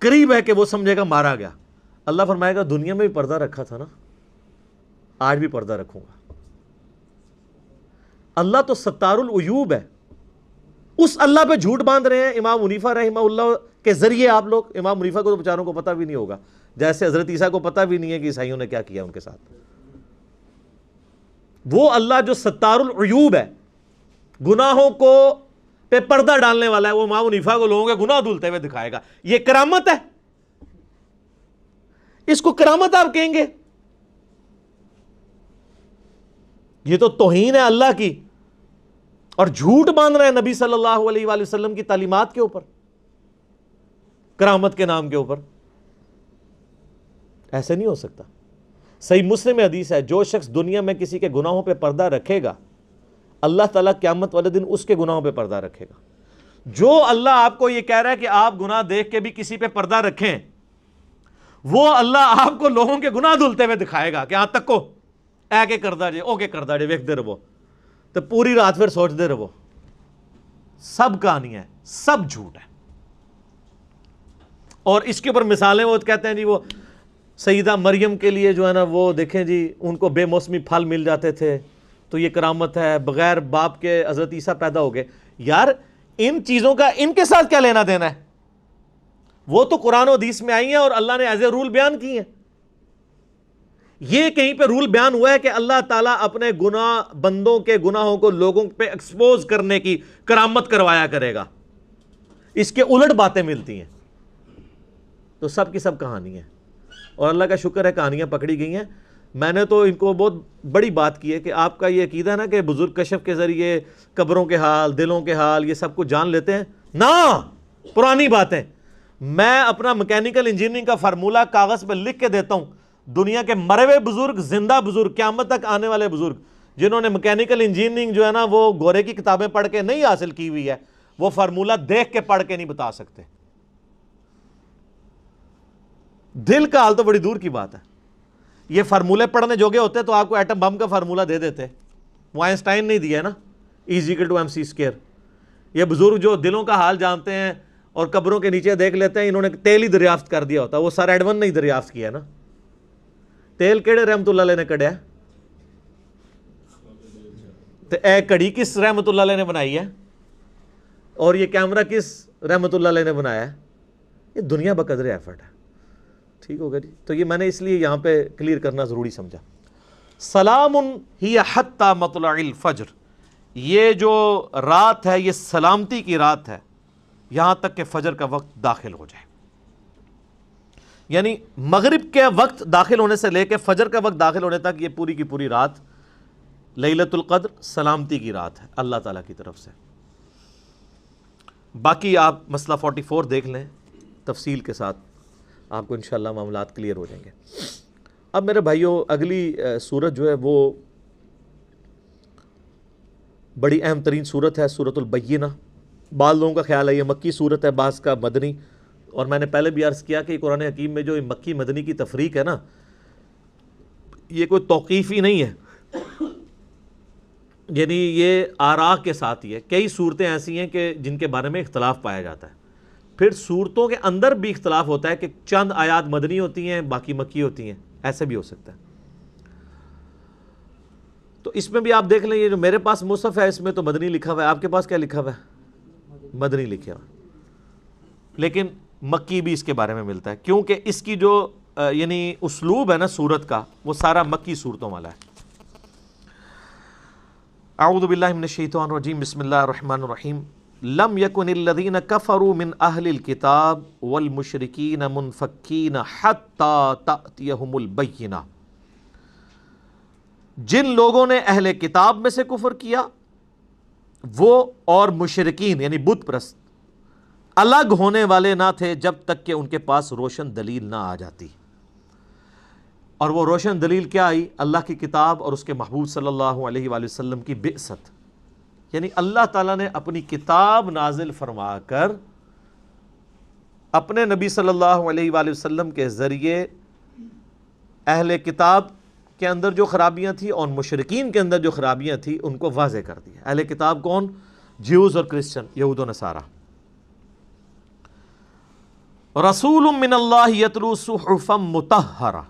قریب ہے کہ وہ سمجھے گا مارا گیا۔ اللہ فرمائے گا دنیا میں بھی پردہ رکھا تھا نا، آج بھی پردہ رکھوں گا۔ اللہ تو ستار العیوب ہے، اس اللہ پہ جھوٹ باندھ رہے ہیں امام حنیفہ رحمہ اللہ کے ذریعے۔ آپ لوگ امام حنیفہ کو تو بیچاروں کو پتہ بھی نہیں ہوگا، جیسے حضرت عیسیٰ کو پتہ بھی نہیں ہے کہ عیسائیوں نے کیا کیا ان کے ساتھ۔ وہ اللہ جو ستار العیوب ہے، گناہوں کو پہ پردہ ڈالنے والا ہے، وہ امام حنیفہ کو لوگوں کے گناہ دھلتے ہوئے دکھائے گا، یہ کرامت ہے؟ اس کو کرامت آپ کہیں گے؟ یہ تو توہین ہے اللہ کی، اور جھوٹ باندھ رہے ہیں نبی صلی اللہ علیہ وآلہ وسلم کی تعلیمات کے اوپر، کرامت کے نام کے اوپر۔ ایسے نہیں ہو سکتا۔ صحیح مسلم میں حدیث ہے، جو شخص دنیا میں کسی کے گناہوں پہ پردہ رکھے گا، اللہ تعالیٰ قیامت والے دن اس کے گناہوں پہ پردہ رکھے گا۔ جو اللہ آپ کو یہ کہہ رہا ہے کہ آپ گناہ دیکھ کے بھی کسی پہ پردہ رکھیں، وہ اللہ آپ کو لوگوں کے گناہ دھلتے ہوئے دکھائے گا کہ ہاں تک کو اے کے کردہ جے او کے کردہ جے ویکھ دے رہو، تو پوری رات پھر سوچ دے رہو۔ سب کہانی ہے، سب جھوٹ ہے۔ اور اس کے اوپر مثالیں وہ کہتے ہیں جی وہ سیدہ مریم کے لیے جو ہے نا وہ دیکھیں جی ان کو بے موسمی پھل مل جاتے تھے تو یہ کرامت ہے، بغیر باپ کے حضرت عیسیٰ پیدا ہو گئے۔ یار ان چیزوں کا ان کے ساتھ کیا لینا دینا ہے؟ وہ تو قرآن و حدیث میں آئی ہیں اور اللہ نے ایز اے رول بیان کی ہیں۔ یہ کہیں پہ رول بیان ہوا ہے کہ اللہ تعالیٰ اپنے گناہ بندوں کے گناہوں کو لوگوں پہ ایکسپوز کرنے کی کرامت کروایا کرے گا؟ اس کے الٹ باتیں ملتی ہیں۔ تو سب کی سب کہانی ہے، اور اللہ کا شکر ہے کہانیاں پکڑی گئی ہیں۔ میں نے تو ان کو بہت بڑی بات کی ہے کہ آپ کا یہ عقیدہ ہے نا کہ بزرگ کشف کے ذریعے قبروں کے حال، دلوں کے حال، یہ سب کچھ جان لیتے ہیں، نہ پرانی باتیں۔ میں اپنا میکینیکل انجینئرنگ کا فارمولہ کاغذ پہ لکھ کے دیتا ہوں، دنیا کے مرے ہوئے بزرگ، زندہ بزرگ، قیامت تک آنے والے بزرگ جنہوں نے میکینیکل انجینئرنگ جو ہے نا وہ گورے کی کتابیں پڑھ کے نہیں حاصل کی ہوئی ہے، وہ فارمولہ دیکھ کے پڑھ کے نہیں بتا سکتے۔ دل کا حال تو بڑی دور کی بات ہے۔ یہ فارمولے پڑھنے جوگے ہوتے تو آپ کو ایٹم بم کا فارمولہ دے دیتے، وہ آئنسٹائن نہیں دیا نا، E=mc²۔ یہ بزرگ جو دلوں کا حال جانتے ہیں اور قبروں کے نیچے دیکھ لیتے ہیں، انہوں نے تیل ہی دریافت کر دیا ہوتا، وہ سر ایڈون نے ہی دریافت کیا نا۔ تیل کیڑے رحمت اللہ علیہ نے کڑیا؟ تو اے کڑی کس رحمت اللہ علیہ نے بنائی ہے؟ اور یہ کیمرہ کس رحمت اللہ علیہ نے بنایا ہے؟ یہ دنیا بقدر ایفرٹ ہے۔ ٹھیک ہوگا جی؟ تو یہ میں نے اس لیے یہاں پہ کلیئر کرنا ضروری سمجھا۔ سلام ہی حتی مطلع الفجر، یہ جو رات ہے یہ سلامتی کی رات ہے یہاں تک کہ فجر کا وقت داخل ہو جائے، یعنی مغرب کے وقت داخل ہونے سے لے کے فجر کا وقت داخل ہونے تک یہ پوری کی پوری رات لیلۃ القدر سلامتی کی رات ہے اللہ تعالیٰ کی طرف سے۔ باقی آپ مسئلہ 44 دیکھ لیں تفصیل کے ساتھ، آپ کو انشاءاللہ معاملات کلیئر ہو جائیں گے۔ اب میرے بھائیوں اگلی سورت جو ہے وہ بڑی اہم ترین سورت ہے، سورۃ البینہ۔ بعض لوگوں کا خیال ہے یہ مکی سورت ہے، بعض کا مدنی، اور میں نے پہلے بھی عرض کیا کہ قرآن حکیم میں جو مکی مدنی کی تفریق ہے نا، یہ کوئی توقیفی نہیں ہے، یعنی یہ آراء کے ساتھ ہی ہے۔ کئی صورتیں ایسی ہیں کہ جن کے بارے میں اختلاف پایا جاتا ہے، پھر صورتوں کے اندر بھی اختلاف ہوتا ہے کہ چند آیات مدنی ہوتی ہیں باقی مکی ہوتی ہیں، ایسے بھی ہو سکتا ہے۔ تو اس میں بھی آپ دیکھ لیں، یہ جو میرے پاس مصحف ہے اس میں تو مدنی لکھا ہوا ہے، آپ کے پاس کیا لکھا ہوا ہے؟ مدنی لکھا ہوا ہے، لیکن مکی بھی اس کے بارے میں ملتا ہے، کیونکہ اس کی جو یعنی اسلوب ہے نا سورت کا وہ سارا مکی صورتوں والا ہے۔ اعوذ باللہ من الشیطان الرجیم، بسم اللہ الرحمن الرحیم۔ لم یکن الذین کفروا من اہل الکتاب والمشرکین منفکین حتی تأتیہم البینہ، جن لوگوں نے اہل کتاب میں سے کفر کیا وہ اور مشرکین یعنی بت پرست الگ ہونے والے نہ تھے جب تک کہ ان کے پاس روشن دلیل نہ آ جاتی۔ اور وہ روشن دلیل کیا آئی؟ اللہ کی کتاب اور اس کے محبوب صلی اللہ علیہ وآلہ وسلم کی بعثت، یعنی اللہ تعالیٰ نے اپنی کتاب نازل فرما کر اپنے نبی صلی اللہ علیہ وآلہ وسلم کے ذریعے اہل کتاب کے اندر جو خرابیاں تھیں اور مشرکین کے اندر جو خرابیاں تھیں ان کو واضح کر دیا۔ اہل کتاب کون؟ جیوز اور کرسچن، یہود و نصارہ۔ رسول من اللہ یتلو صحفا مطہرہ،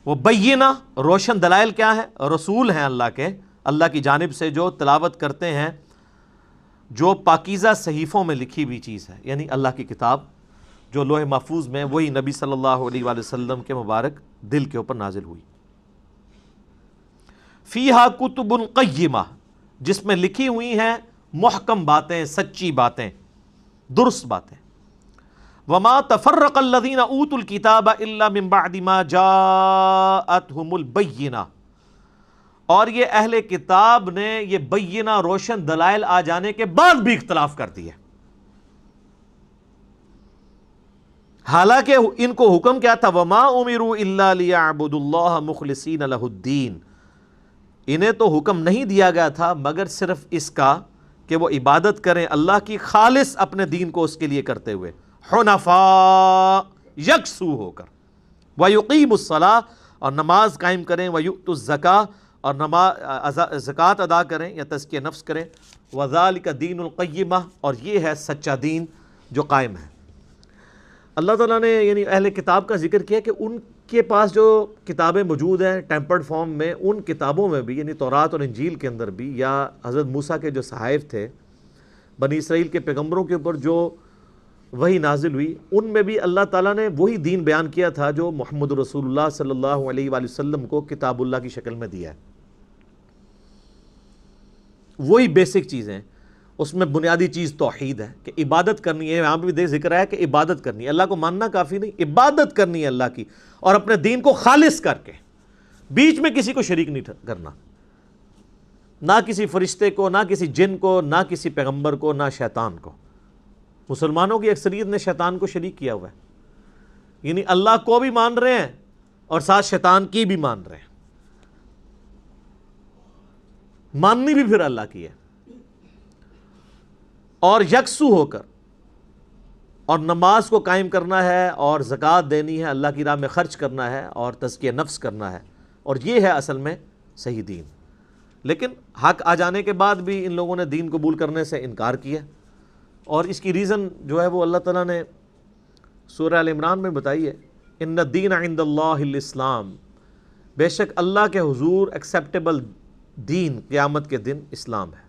وہ بینہ روشن دلائل کیا ہے؟ رسول ہیں اللہ کے، اللہ کی جانب سے جو تلاوت کرتے ہیں جو پاکیزہ صحیفوں میں لکھی ہوئی چیز ہے، یعنی اللہ کی کتاب جو لوح محفوظ میں، وہی نبی صلی اللہ علیہ وآلہ وسلم کے مبارک دل کے اوپر نازل ہوئی۔ فیہا کتب قیمہ، جس میں لکھی ہوئی ہیں محکم باتیں، سچی باتیں، درست باتیں. وما تفرق الذین اوتوا الکتاب الا من بعد ما جاءتهم البینہ، اور یہ اہل کتاب نے یہ بینہ روشن دلائل آ جانے کے بعد بھی اختلاف کر دیا. حالانکہ ان کو حکم کیا تھا؟ وما امروا الا لیعبدوا اللہ مخلصین لہ الدین، انہیں تو حکم نہیں دیا گیا تھا مگر صرف اس کا کہ وہ عبادت کریں اللہ کی خالص اپنے دین کو اس کے لیے کرتے ہوئے، حنفاء یکسو ہو کر، وَيُقِيمُ الصَّلَاةَ اور نماز قائم کریں، وَيُؤْتُ الزَّكَاةَ اور زکوٰۃ ادا کریں یا تزکیہ نفس کریں، وَذَلِكَ دِينُ الْقَيِّمَةِ اور یہ ہے سچا دین جو قائم ہے. اللہ تعالیٰ نے یعنی اہل کتاب کا ذکر کیا کہ ان کے پاس جو کتابیں موجود ہیں ٹیمپرڈ فارم میں، ان کتابوں میں بھی یعنی تورات اور انجیل کے اندر بھی، یا حضرت موسیٰ کے جو صحائف تھے بنی اسرائیل کے پیغمبروں کے اوپر جو وحی نازل ہوئی، ان میں بھی اللہ تعالیٰ نے وہی دین بیان کیا تھا جو محمد رسول اللہ صلی اللہ علیہ وآلہ وسلم کو کتاب اللہ کی شکل میں دیا ہے. وہی بیسک چیزیں، اس میں بنیادی چیز توحید ہے کہ عبادت کرنی ہے. یہاں پہ بھی ذکر ہے کہ عبادت کرنی ہے، اللہ کو ماننا کافی نہیں، عبادت کرنی ہے اللہ کی، اور اپنے دین کو خالص کر کے، بیچ میں کسی کو شریک نہیں کرنا، نہ کسی فرشتے کو، نہ کسی جن کو، نہ کسی پیغمبر کو، نہ شیطان کو. مسلمانوں کی اکثریت نے شیطان کو شریک کیا ہوا ہے، یعنی اللہ کو بھی مان رہے ہیں اور ساتھ شیطان کی بھی مان رہے ہیں. ماننی بھی پھر اللہ کی ہے. اور یکسو ہو کر اور نماز کو قائم کرنا ہے اور زکوٰۃ دینی ہے، اللہ کی راہ میں خرچ کرنا ہے اور تزکیہ نفس کرنا ہے، اور یہ ہے اصل میں صحیح دین. لیکن حق آ جانے کے بعد بھی ان لوگوں نے دین قبول کرنے سے انکار کیا، اور اس کی ریزن جو ہے وہ اللہ تعالیٰ نے سورہ ال عمران میں بتائی ہے. ان الدین عند اللہ الاسلام، بے شک اللہ کے حضور ایکسیپٹیبل دین قیامت کے دن اسلام ہے.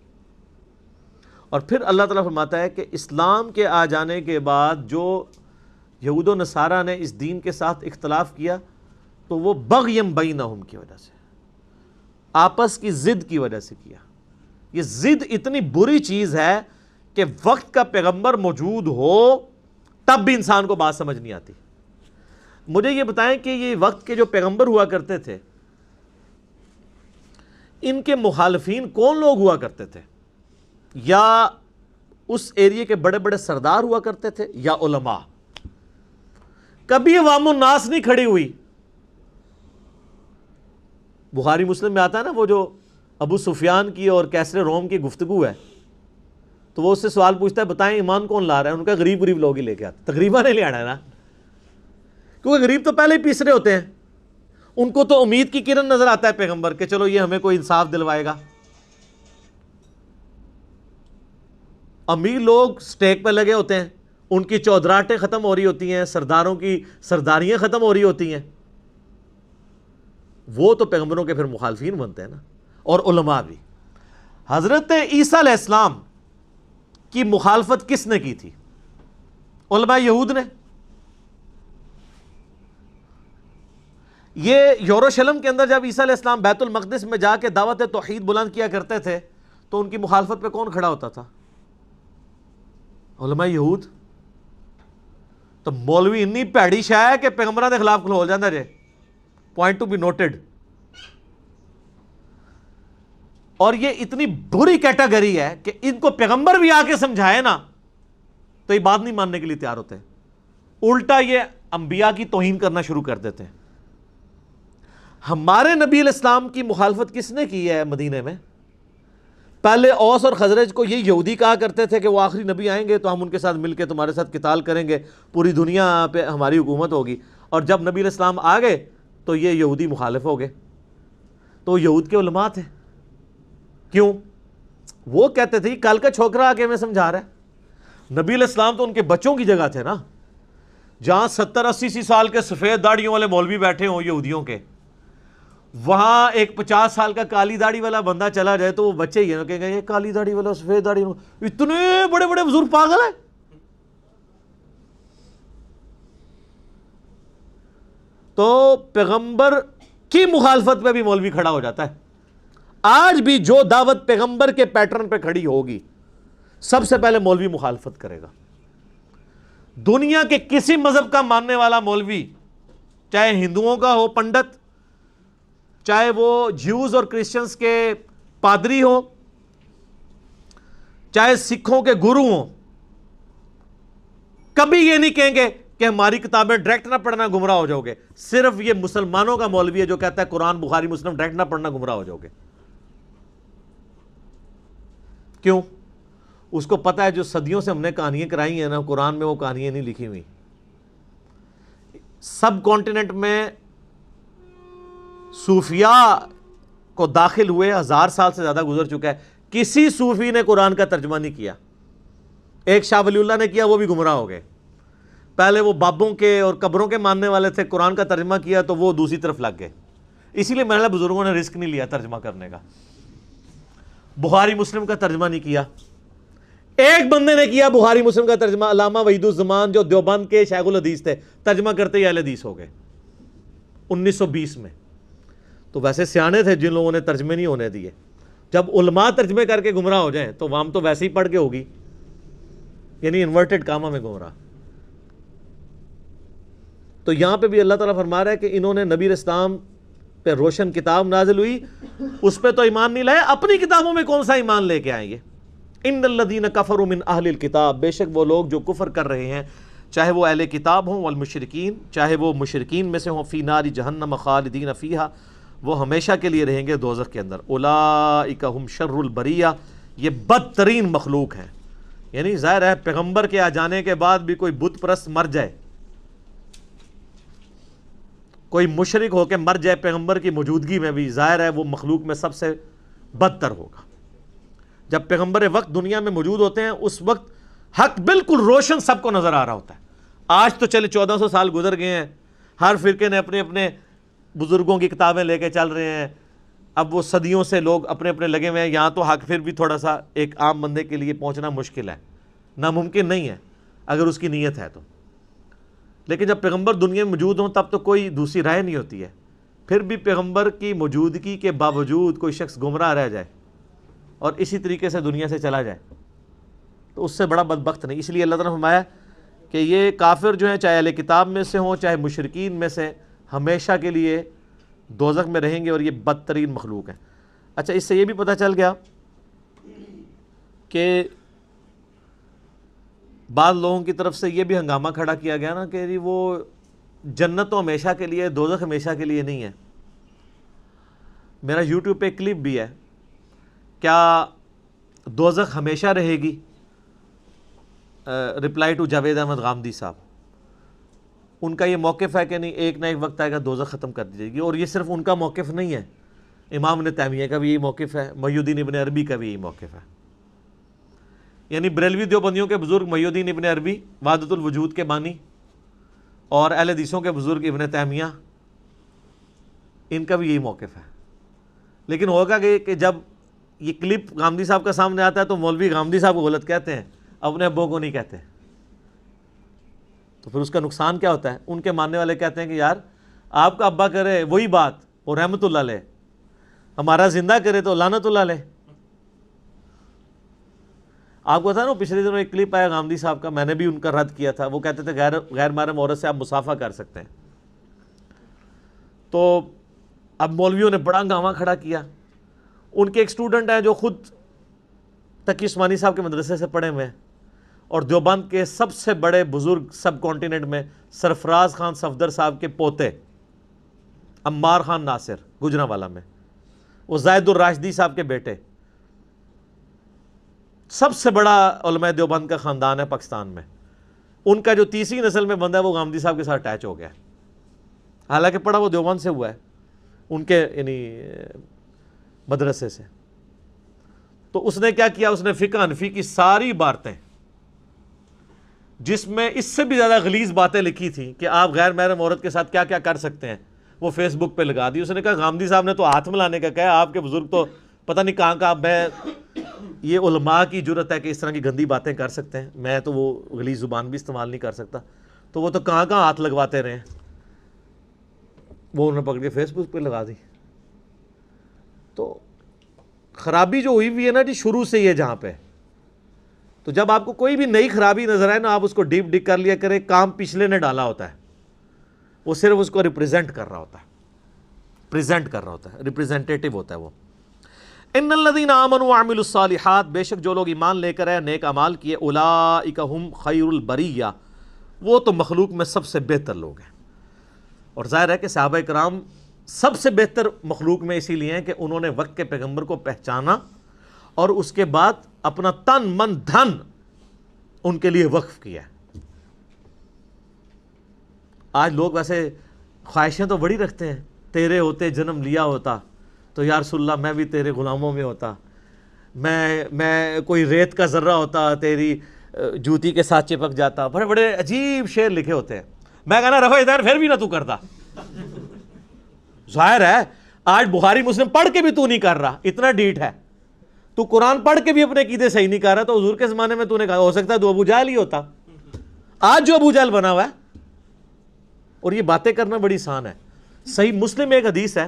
اور پھر اللہ تعالیٰ فرماتا ہے کہ اسلام کے آ جانے کے بعد جو یہود و نصارہ نے اس دین کے ساتھ اختلاف کیا تو وہ بغیم بینہم کی وجہ سے، آپس کی ضد کی وجہ سے کیا. یہ ضد اتنی بری چیز ہے کہ وقت کا پیغمبر موجود ہو تب بھی انسان کو بات سمجھ نہیں آتی. مجھے یہ بتائیں کہ یہ وقت کے جو پیغمبر ہوا کرتے تھے، ان کے مخالفین کون لوگ ہوا کرتے تھے؟ یا اس ایریے کے بڑے بڑے سردار ہوا کرتے تھے یا علماء؟ کبھی عوام الناس نہیں کھڑی ہوئی. بخاری مسلم میں آتا ہے نا وہ جو ابو سفیان کی اور کیسر روم کی گفتگو ہے، تو وہ اس سے سوال پوچھتا ہے بتائیں ایمان کون لا رہا ہے؟ ان کا غریب غریب لوگ ہی لے کے آتے، تقریباً نہیں لے آنا ہے نا، کیونکہ غریب تو پہلے ہی پیسرے ہوتے ہیں. ان کو تو امید کی کرن نظر آتا ہے پیغمبر کہ چلو یہ ہمیں کوئی انصاف دلوائے گا. امیر لوگ سٹیک پہ لگے ہوتے ہیں، ان کی چودراہٹیں ختم ہو رہی ہوتی ہیں، سرداروں کی سرداریاں ختم ہو رہی ہوتی ہیں. وہ تو پیغمبروں کے پھر مخالفین بنتے ہیں نا، اور علماء بھی. حضرت عیسیٰ علیہ السلام کی مخالفت کس نے کی تھی؟ علماء یہود نے. یہ یروشلم کے اندر جب عیسیٰ علیہ السلام بیت المقدس میں جا کے دعوت توحید بلند کیا کرتے تھے تو ان کی مخالفت پہ کون کھڑا ہوتا تھا؟ علماء یہود. تو مولوی انی پیڑی شاہ ہے کہ پیغمبروں کے خلاف کھلول جاندہ جے، پوائنٹ ٹو بی نوٹڈ. اور یہ اتنی بری کیٹیگری ہے کہ ان کو پیغمبر بھی آ کے سمجھائے نا تو یہ بات نہیں ماننے کے لیے تیار ہوتے ہیں، الٹا یہ انبیاء کی توہین کرنا شروع کر دیتے ہیں. ہمارے نبی علیہ السلام کی مخالفت کس نے کی ہے مدینے میں؟ پہلے اوس اور خزرج کو یہ یہودی کہا کرتے تھے کہ وہ آخری نبی آئیں گے تو ہم ان کے ساتھ مل کے تمہارے ساتھ قتال کریں گے، پوری دنیا پہ ہماری حکومت ہوگی. اور جب نبی علیہ السلام آ گئے تو یہ یہودی مخالف ہو گئے. تو یہود کے علماء تھے. کیوں؟ وہ کہتے تھے کل کا چھوکرا آ کے ہمیں سمجھا رہا ہے. نبی علیہ السلام تو ان کے بچوں کی جگہ تھے نا. جہاں 70-80 سال کے سفید داڑھیوں والے مولوی بیٹھے ہوں یہودیوں کے، وہاں ایک 50 سال کا کالی داڑھی والا بندہ چلا جائے تو وہ بچے ہی ہیں، کہیں گے یہ کالی داڑھی والا سفید داڑھی، اتنے بڑے بڑے بزرگ پاگل ہیں. تو پیغمبر کی مخالفت پہ بھی مولوی کھڑا ہو جاتا ہے. آج بھی جو دعوت پیغمبر کے پیٹرن پہ کھڑی ہوگی سب سے پہلے مولوی مخالفت کرے گا. دنیا کے کسی مذہب کا ماننے والا مولوی، چاہے ہندوؤں کا ہو پنڈت، چاہے وہ جیوز اور کرسچنز کے پادری ہو، چاہے سکھوں کے گرو ہوں، کبھی یہ نہیں کہیں گے کہ ہماری کتابیں ڈائریکٹ نہ پڑھنا گمراہ ہو جاؤ گے. صرف یہ مسلمانوں کا مولوی ہے جو کہتا ہے قرآن بخاری مسلم ڈائریکٹ نہ پڑھنا گمراہ ہو جاؤ گے. کیوں؟ اس کو پتا ہے جو صدیوں سے ہم نے کہانیاں کرائی ہیں نا، قرآن میں وہ کہانیاں نہیں لکھی ہوئی. سب کانٹیننٹ میں صوفیاء کو داخل ہوئے 1000 سال سے زیادہ گزر چکا ہے، کسی صوفی نے قرآن کا ترجمہ نہیں کیا. ایک شاہ ولی اللہ نے کیا، وہ بھی گمراہ ہو گئے. پہلے وہ بابوں کے اور قبروں کے ماننے والے تھے، قرآن کا ترجمہ کیا تو وہ دوسری طرف لگ گئے. اسی لیے محلہ بزرگوں نے رسک نہیں لیا ترجمہ کرنے کا. بخاری مسلم کا ترجمہ نہیں کیا. ایک بندے نے کیا بخاری مسلم کا ترجمہ، علامہ وحید الزمان جو دیوبند کے شیخ الحدیث تھے، ترجمہ کرتے ہی اہل حدیث ہو گئے 1920 میں. تو ویسے سیانے تھے جن لوگوں نے ترجمے نہیں ہونے دیے. جب علماء ترجمے کر کے گمراہ ہو جائیں تو عوام تو ویسے ہی پڑھ کے ہوگی، یعنی انورٹڈ کامہ میں گمراہ. تو یہاں پہ بھی اللہ تعالیٰ فرما رہا ہے کہ انہوں نے نبی اسلام پہ روشن کتاب نازل ہوئی، اس پہ تو ایمان نہیں لائے، اپنی کتابوں میں کون سا ایمان لے کے آئیں گے. ان الذین کفروا من اہل الکتاب، بے شک وہ لوگ جو کفر کر رہے ہیں، چاہے وہ اہل کتاب ہوں، والمشرکین، چاہے وہ مشرکین میں سے ہوں، فی نار جہنم خالدین فیہا، وہ ہمیشہ کے لیے رہیں گے دوزخ کے اندر. اولئک ہم شر البریہ، یہ بدترین مخلوق ہیں. یعنی ظاہر ہے پیغمبر کے آ جانے کے بعد بھی کوئی بت پرست مر جائے، کوئی مشرک ہو کے مر جائے پیغمبر کی موجودگی میں بھی، ظاہر ہے وہ مخلوق میں سب سے بدتر ہوگا. جب پیغمبر وقت دنیا میں موجود ہوتے ہیں اس وقت حق بالکل روشن سب کو نظر آ رہا ہوتا ہے. آج تو چلے 1400 سال گزر گئے ہیں، ہر فرقے نے اپنے اپنے بزرگوں کی کتابیں لے کے چل رہے ہیں. اب وہ صدیوں سے لوگ اپنے اپنے لگے ہوئے ہیں. یہاں تو حق پھر بھی تھوڑا سا ایک عام بندے کے لیے پہنچنا مشکل ہے، ناممکن نہیں ہے اگر اس کی نیت ہے تو. لیکن جب پیغمبر دنیا میں موجود ہوں تب تو کوئی دوسری رائے نہیں ہوتی ہے. پھر بھی پیغمبر کی موجودگی کے باوجود کوئی شخص گمراہ رہ جائے اور اسی طریقے سے دنیا سے چلا جائے تو اس سے بڑا بدبخت نہیں. اس لیے اللہ تعالیٰ نے فرمایا کہ یہ کافر جو ہیں، چاہے اہل کتاب میں سے ہوں چاہے مشرکین میں سے، ہمیشہ کے لیے دوزخ میں رہیں گے اور یہ بدترین مخلوق ہیں. اچھا، اس سے یہ بھی پتہ چل گیا کہ بعض لوگوں کی طرف سے یہ بھی ہنگامہ کھڑا کیا گیا نا کہ وہ جنت تو ہمیشہ کے لیے، دوزخ ہمیشہ کے لیے نہیں ہے. میرا یوٹیوب پہ ایک کلپ بھی ہے، کیا دوزخ ہمیشہ رہے گی؟ رپلائی ٹو جاوید احمد غامدی صاحب. ان کا یہ موقف ہے کہ نہیں، ایک نہ ایک وقت آئے گا دوزخ ختم کر دی جائے گی. اور یہ صرف ان کا موقف نہیں ہے، امام ابن تیمیہ کا بھی یہی موقف ہے، محی الدین ابن عربی کا بھی یہی موقف ہے. یعنی بریلوی دیوبندیوں کے بزرگ محی الدین ابن عربی وحدت الوجود کے بانی، اور اہل حدیثوں کے بزرگ ابن تیمیہ، ان کا بھی یہی موقف ہے. لیکن ہوگا کہ جب یہ کلپ غامدی صاحب کا سامنے آتا ہے تو مولوی غامدی صاحب کو غلط کہتے ہیں، اپنے ابوں کو نہیں کہتے. تو پھر اس کا نقصان کیا ہوتا ہے؟ ان کے ماننے والے کہتے ہیں کہ یار آپ کا ابا کرے وہی بات اور رحمت اللہ علیہ، ہمارا زندہ کرے تو لعنت اللہ علیہ. آپ کو تھا نا پچھلے دنوں ایک کلپ آیا غامدی صاحب کا، میں نے بھی ان کا رد کیا تھا. وہ کہتے تھے غیر محرم عورت سے آپ مسافہ کر سکتے ہیں. تو اب مولویوں نے بڑا ہنگامہ کھڑا کیا. ان کے ایک اسٹوڈنٹ ہیں جو خود تقی عثمانی صاحب کے مدرسے سے پڑھے ہوئے ہیں، اور دیوبند کے سب سے بڑے بزرگ سب کانٹیننٹ میں سرفراز خان صفدر صاحب کے پوتے عمار خان ناصر گجرانوالہ میں، وہ زاہد الراشدی صاحب کے بیٹے، سب سے بڑا علماء دیوبند کا خاندان ہے پاکستان میں. ان کا جو تیسری نسل میں بندہ ہے وہ غامدی صاحب کے ساتھ اٹیچ ہو گیا، حالانکہ پڑھا وہ دیوبند سے ہوا ہے، ان کے یعنی مدرسے سے. تو اس نے کیا کیا؟ اس نے فقہ حنفی کی ساری عبارتیں جس میں اس سے بھی زیادہ غلیظ باتیں لکھی تھیں کہ آپ غیر محرم عورت کے ساتھ کیا کیا کر سکتے ہیں، وہ فیس بک پہ لگا دی. اس نے کہا غامدی صاحب نے تو ہاتھ ملانے کا کہا، آپ کے بزرگ تو پتہ نہیں کہاں کہاں. میں یہ علماء کی جرت ہے کہ اس طرح کی گندی باتیں کر سکتے ہیں، میں تو وہ غلیظ زبان بھی استعمال نہیں کر سکتا. تو وہ تو کہاں کہاں ہاتھ لگواتے رہے، وہ انہوں نے پکڑ کے فیس بک پہ لگا دی. تو خرابی جو ہوئی ہوئی ہے نا جی شروع سے یہ جہاں پہ تو جب آپ کو کوئی بھی نئی خرابی نظر آئے نا، آپ اس کو ڈیپ ڈگ کر لیا کرے، کام پچھلے نے ڈالا ہوتا ہے، وہ صرف اس کو ریپریزنٹ کر رہا ہوتا ہے، پریزنٹ کر رہا ہوتا ہے، ریپریزنٹیٹیو ہوتا ہے وہ۔ ان الذین آمنوا وعملوا الصالحات، بے شک جو لوگ ایمان لے کر آئے، نیک اعمال کیے، اولئک ھم خیر البریہ، وہ تو مخلوق میں سب سے بہتر لوگ ہیں۔ اور ظاہر ہے کہ صحابہ کرام سب سے بہتر مخلوق میں اسی لیے ہیں کہ انہوں نے وقت کے پیغمبر کو پہچانا اور اس کے بعد اپنا تن من دھن ان کے لیے وقف کیا ہے۔ آج لوگ ویسے خواہشیں تو بڑی رکھتے ہیں، تیرے ہوتے جنم لیا ہوتا تو یا رسول اللہ میں بھی تیرے غلاموں میں ہوتا، میں کوئی ریت کا ذرہ ہوتا تیری جوتی کے ساتھ چپک جاتا۔ بڑے بڑے عجیب شعر لکھے ہوتے ہیں، میں کہنا رفع دین پھر بھی نہ تو کرتا۔ ظاہر ہے آج بخاری مسلم پڑھ کے بھی تو نہیں کر رہا، اتنا ڈیٹ ہے، تو قرآن پڑھ کے بھی اپنے عقیدے صحیح نہیں کر رہا، تو حضور کے زمانے میں تو نے کہا ہو سکتا ہے تو ابو جہل ہی ہوتا۔ آج جو ابو جہل بنا ہوا ہے، اور یہ باتیں کرنا بڑی آسان ہے۔ صحیح مسلم میں ایک حدیث ہے،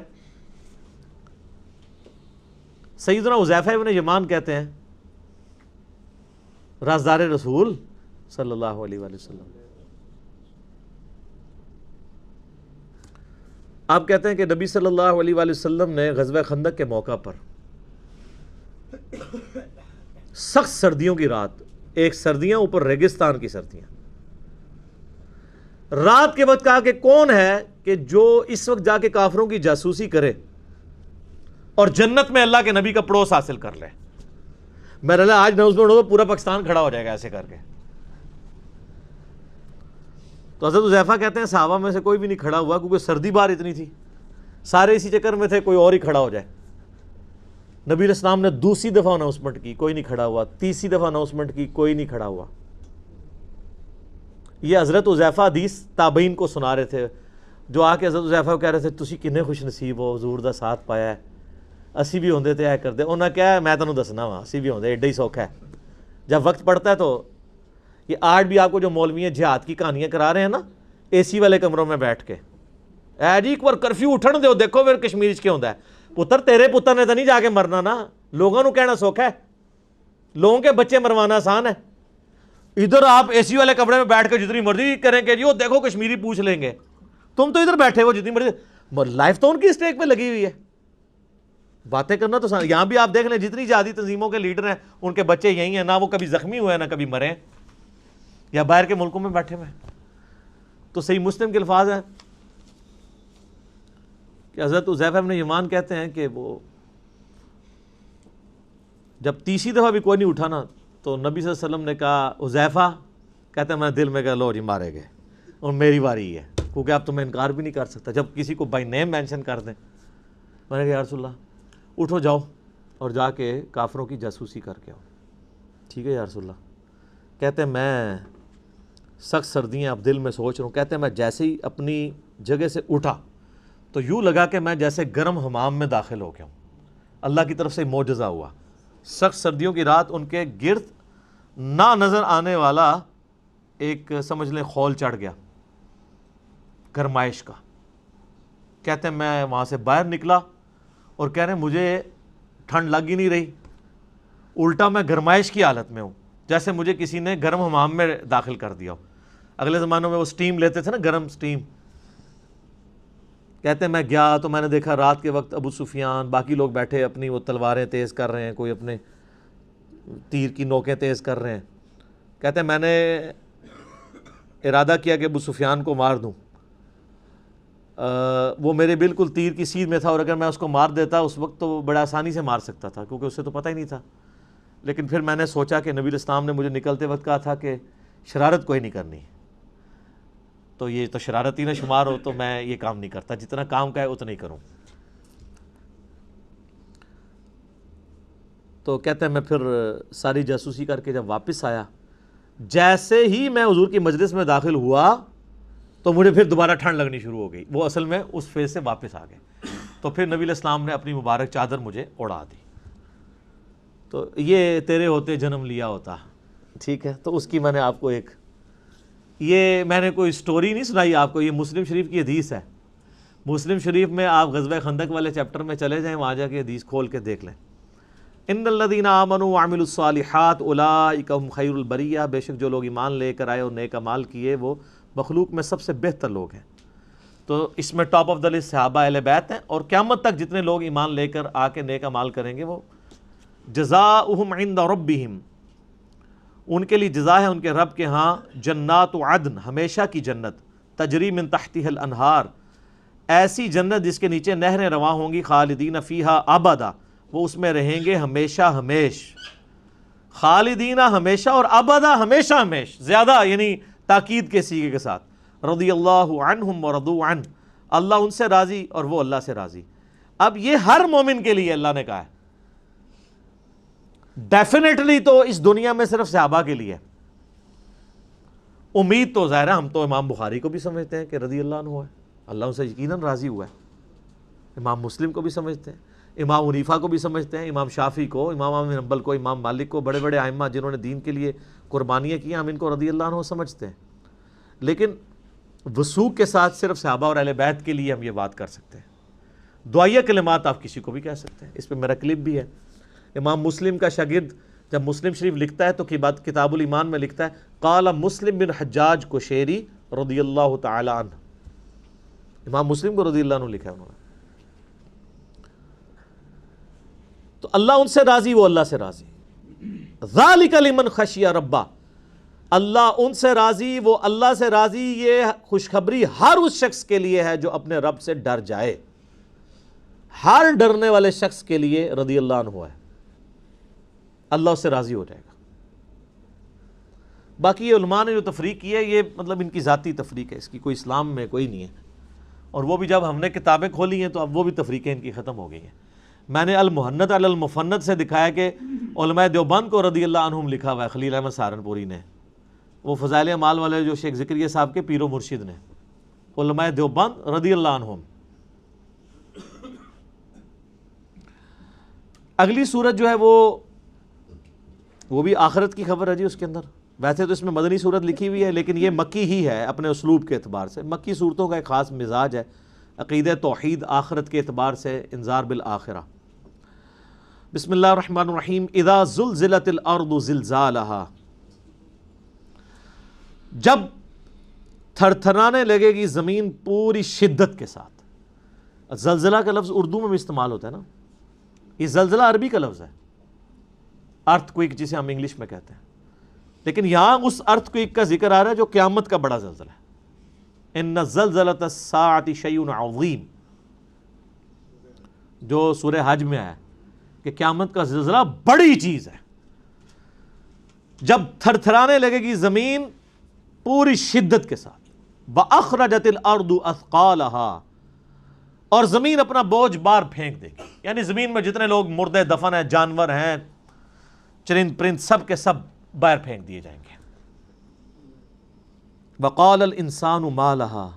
سیدنا حذیفہ ابن یمان کہتے ہیں، رازدار رسول صلی اللہ علیہ وآلہ وسلم، آپ کہتے ہیں کہ نبی صلی اللہ علیہ وآلہ وسلم نے غزوہ خندق کے موقع پر سخت سردیوں کی رات، ایک سردیاں اوپر ریگستان کی سردیاں، رات کے وقت کہا کہ کون ہے کہ جو اس وقت جا کے کافروں کی جاسوسی کرے اور جنت میں اللہ کے نبی کا پڑوس حاصل کر لے۔ میرا اللہ آج نوز میں پورا پاکستان کھڑا ہو جائے گا ایسے کر کے۔ تو حضرت حذیفہ کہتے ہیں صحابہ میں سے کوئی بھی نہیں کھڑا ہوا، کیونکہ سردی بار اتنی تھی، سارے اسی چکر میں تھے کوئی اور ہی کھڑا ہو جائے۔ نبی علیہ السلام نے دوسری دفعہ اناؤنسمنٹ کی، کوئی نہیں کھڑا ہوا، تیسری دفعہ اناؤنسمنٹ کی، کوئی نہیں کھڑا ہوا۔ یہ حضرت حذیفہ حدیث تابعین کو سنا رہے تھے، جو آ کے حضرت حذیفہ کو کہہ رہے تھے تسی کنے خوش نصیب ہو، حضور دا ساتھ پایا ہے، اسی بھی ہوندے تے اے کردے۔ انہاں کہا ہے میں تانوں دسنا وا، اسی بھی ہوندے، ایڈا ہی سوکھا ہے۔ جب وقت پڑتا ہے تو یہ آج بھی آپ کو جو مولوی ہیں جہاد کی کہانیاں کرا رہے ہیں نا، اے سی والے کمروں میں بیٹھ کے، اے جی ایک بار کرفیو اٹھن دیو، دیکھو پھر کشمیر کیا ہوندا ہے۔ پتر تیرے پتر نے تو نہیں جا کے مرنا نا، لوگوں نو کہنا سوکھا ہے، لوگوں کے بچے مروانا آسان ہے۔ ادھر آپ اے سی والے کمرے میں بیٹھ کے جتنی مرضی کریں کہ جی وہ دیکھو کشمیری پوچھ لیں گے، تم تو ادھر بیٹھے ہو جتنی مرضی، لائف تو ان کی اسٹیک پہ لگی ہوئی ہے۔ باتیں کرنا تو یہاں بھی آپ دیکھ لیں جتنی جہادی تنظیموں کے لیڈر ہیں ان کے بچے یہی ہیں، نہ وہ کبھی زخمی ہوئے ہیں نہ کبھی مرے، یا باہر کے ملکوں میں بیٹھے ہوئے۔ تو صحیح مسلم کے الفاظ ہیں کہ حضرت حذیفہ ابن یمان کہتے ہیں کہ وہ جب تیسری دفعہ بھی کوئی نہیں اٹھا نا، تو نبی صلی اللہ علیہ وسلم نے کہا حذیفہ، کہتے ہیں میں دل میں کہا لو جی مارے گئے، اور میری واری ہے، کیونکہ اب تو میں انکار بھی نہیں کر سکتا جب کسی کو بائی نیم مینشن کر دیں۔ میں نے کہا یا رسول اللہ اٹھو جاؤ اور جا کے کافروں کی جاسوسی کر کے آؤ۔ ٹھیک ہے یا رسول اللہ۔ کہتے ہیں میں سخت سردیاں اب دل میں سوچ رہا ہوں، کہتے ہیں میں جیسے ہی اپنی جگہ سے اٹھا تو یوں لگا کہ میں جیسے گرم حمام میں داخل ہو گیا ہوں، اللہ کی طرف سے معجزہ ہوا۔ سخت سردیوں کی رات ان کے گرد نہ نظر آنے والا ایک سمجھ لیں خول چڑھ گیا گرمائش کا۔ کہتے ہیں میں وہاں سے باہر نکلا اور کہہ رہے ہیں مجھے ٹھنڈ لگ ہی نہیں رہی، الٹا میں گرمائش کی حالت میں ہوں، جیسے مجھے کسی نے گرم حمام میں داخل کر دیا ہو۔ اگلے زمانوں میں وہ سٹیم لیتے تھے نا، گرم سٹیم۔ کہتے ہیں میں گیا تو میں نے دیکھا رات کے وقت ابو سفیان باقی لوگ بیٹھے اپنی وہ تلواریں تیز کر رہے ہیں، کوئی اپنے تیر کی نوکیں تیز کر رہے ہیں۔ کہتے ہیں میں نے ارادہ کیا کہ ابو سفیان کو مار دوں، وہ میرے بالکل تیر کی سیدھ میں تھا، اور اگر میں اس کو مار دیتا اس وقت تو بڑا آسانی سے مار سکتا تھا کیونکہ اسے تو پتہ ہی نہیں تھا۔ لیکن پھر میں نے سوچا کہ نبی الاسلام نے مجھے نکلتے وقت کہا تھا کہ شرارت کوئی نہیں کرنی، تو یہ تو شرارت ہی نہ شمار ہو، تو میں یہ کام نہیں کرتا، جتنا کام کا ہے اتنا ہی کروں۔ تو کہتے ہیں میں پھر ساری جاسوسی کر کے جب واپس آیا، جیسے ہی میں حضور کی مجلس میں داخل ہوا تو مجھے پھر دوبارہ ٹھنڈ لگنی شروع ہو گئی، وہ اصل میں اس فیز سے واپس آ گئے۔ تو پھر نبی علیہ السلام نے اپنی مبارک چادر مجھے اڑا دی۔ تو یہ تیرے ہوتے جنم لیا ہوتا، ٹھیک ہے۔ تو اس کی میں نے آپ کو یہ میں نے کوئی سٹوری نہیں سنائی آپ کو، یہ مسلم شریف کی حدیث ہے۔ مسلم شریف میں آپ غزوہ خندق والے چیپٹر میں چلے جائیں، وہاں جا کے حدیث کھول کے دیکھ لیں۔ ان الذین آمنوا وعملوا الصالحات اولئک هم خیر البریہ، بے شک جو لوگ ایمان لے کر آئے اور نیک اعمال کیے وہ مخلوق میں سب سے بہتر لوگ ہیں۔ تو اس میں ٹاپ آف دا لسٹ صحابہ اہل بیت ہیں، اور قیامت تک جتنے لوگ ایمان لے کر آ کے نیک اعمال کریں گے وہ جزاؤہم عند ربہم، ان کے لیے جزا ہے ان کے رب کے ہاں، جنات عدن، ہمیشہ کی جنت، تجری من تحتها الانہار، ایسی جنت جس کے نیچے نہریں رواں ہوں گی، خالدین فیہا ابدا، وہ اس میں رہیں گے ہمیشہ ہمیش، خالدین ہمیشہ اور ابدا ہمیشہ ہمیش، زیادہ یعنی تاکید کے صیغے کے ساتھ، رضی اللہ عنہم ورضوا عنہ، اللہ ان سے راضی اور وہ اللہ سے راضی۔ اب یہ ہر مومن کے لیے اللہ نے کہا ہے، ڈیفینیٹلی تو اس دنیا میں صرف صحابہ کے لیے، امید تو ظاہر ہے ہم تو امام بخاری کو بھی سمجھتے ہیں کہ رضی اللہ عنہ ہے، اللہ ان سے یقیناً راضی ہوا ہے، امام مسلم کو بھی سمجھتے ہیں، امام حنیفہ کو بھی سمجھتے ہیں، امام شافعی کو، امام احمد بن حنبل کو، امام مالک کو، بڑے بڑے ائمہ جنہوں نے دین کے لیے قربانیاں کی، ہم ان کو رضی اللہ عنہ سمجھتے ہیں۔ لیکن وثوق کے ساتھ صرف صحابہ اور اہل بیت کے لیے ہم یہ بات کر سکتے ہیں۔ دعائیہ کلمات آپ کسی کو بھی کہہ سکتے ہیں، اس پہ میرا کلپ بھی ہے۔ امام مسلم کا شاگرد جب مسلم شریف لکھتا ہے تو کتاب الایمان میں لکھتا ہے قال مسلم بن حجاج قشیری رضی اللہ تعالی عنہ، امام مسلم کو رضی اللہ عنہ لکھا ہے انہوں نے۔ تو اللہ ان سے راضی، وہ اللہ سے راضی، ذالک لمن خشی ربہ، اللہ ان سے راضی، وہ اللہ سے راضی، یہ خوشخبری ہر اس شخص کے لیے ہے جو اپنے رب سے ڈر جائے، ہر ڈرنے والے شخص کے لیے رضی اللہ عنہ ہے، اللہ اس سے راضی ہو جائے گا۔ باقی یہ علماء نے جو تفریق کی ہے یہ مطلب ان کی ذاتی تفریق ہے، اس کی کوئی اسلام میں کوئی نہیں ہے، اور وہ بھی جب ہم نے کتابیں کھولی ہیں تو اب وہ بھی تفریقیں ان کی ختم ہو گئی ہیں۔ میں نے المحند علی المفند سے دکھایا کہ علماء دیوبند کو رضی اللہ عنہم لکھا ہوا ہے، خلیل احمد سہارنپوری نے، وہ فضائل اعمال والے جو شیخ زکریا صاحب کے پیر و مرشد نے، علماء دیوبند رضی اللہ عنہم۔ اگلی صورت جو ہے وہ بھی آخرت کی خبر ہے جی، اس کے اندر ویسے تو اس میں مدنی صورت لکھی ہوئی ہے لیکن یہ مکی ہی ہے اپنے اسلوب کے اعتبار سے، مکی صورتوں کا ایک خاص مزاج ہے، عقیدہ توحید آخرت کے اعتبار سے، انذار بالآخرہ۔ بسم اللہ الرحمن الرحیم، اذا زلزلت الارض زلزالها، جب تھرتھرانے لگے گی زمین پوری شدت کے ساتھ۔ زلزلہ کا لفظ اردو میں بھی استعمال ہوتا ہے نا، یہ زلزلہ عربی کا لفظ ہے، ارتھ کوئک جسے ہم انگلش میں کہتے ہیں، لیکن یہاں اس ارتھ کوئک کا ذکر آ رہا ہے جو قیامت کا بڑا زلزلہ ہے۔ ان زلزلۃ الساعۃ شیء عظیم، جو سورہ حج میں آیا کہ قیامت کا زلزلہ بڑی چیز ہے۔ جب تھرتھرانے لگے گی زمین پوری شدت کے ساتھ، وَأَخْرَجَتِ الْأَرْضُ أَثْقَالَهَا، اور زمین اپنا بوجھ بار پھینک دے گی، یعنی زمین میں جتنے لوگ مردے دفن ہیں، جانور ہیں، چرند پرند، سب کے سب باہر پھینک دیے جائیں گے۔ وَقَالَ الْإِنسَانُ مَا لَهَا،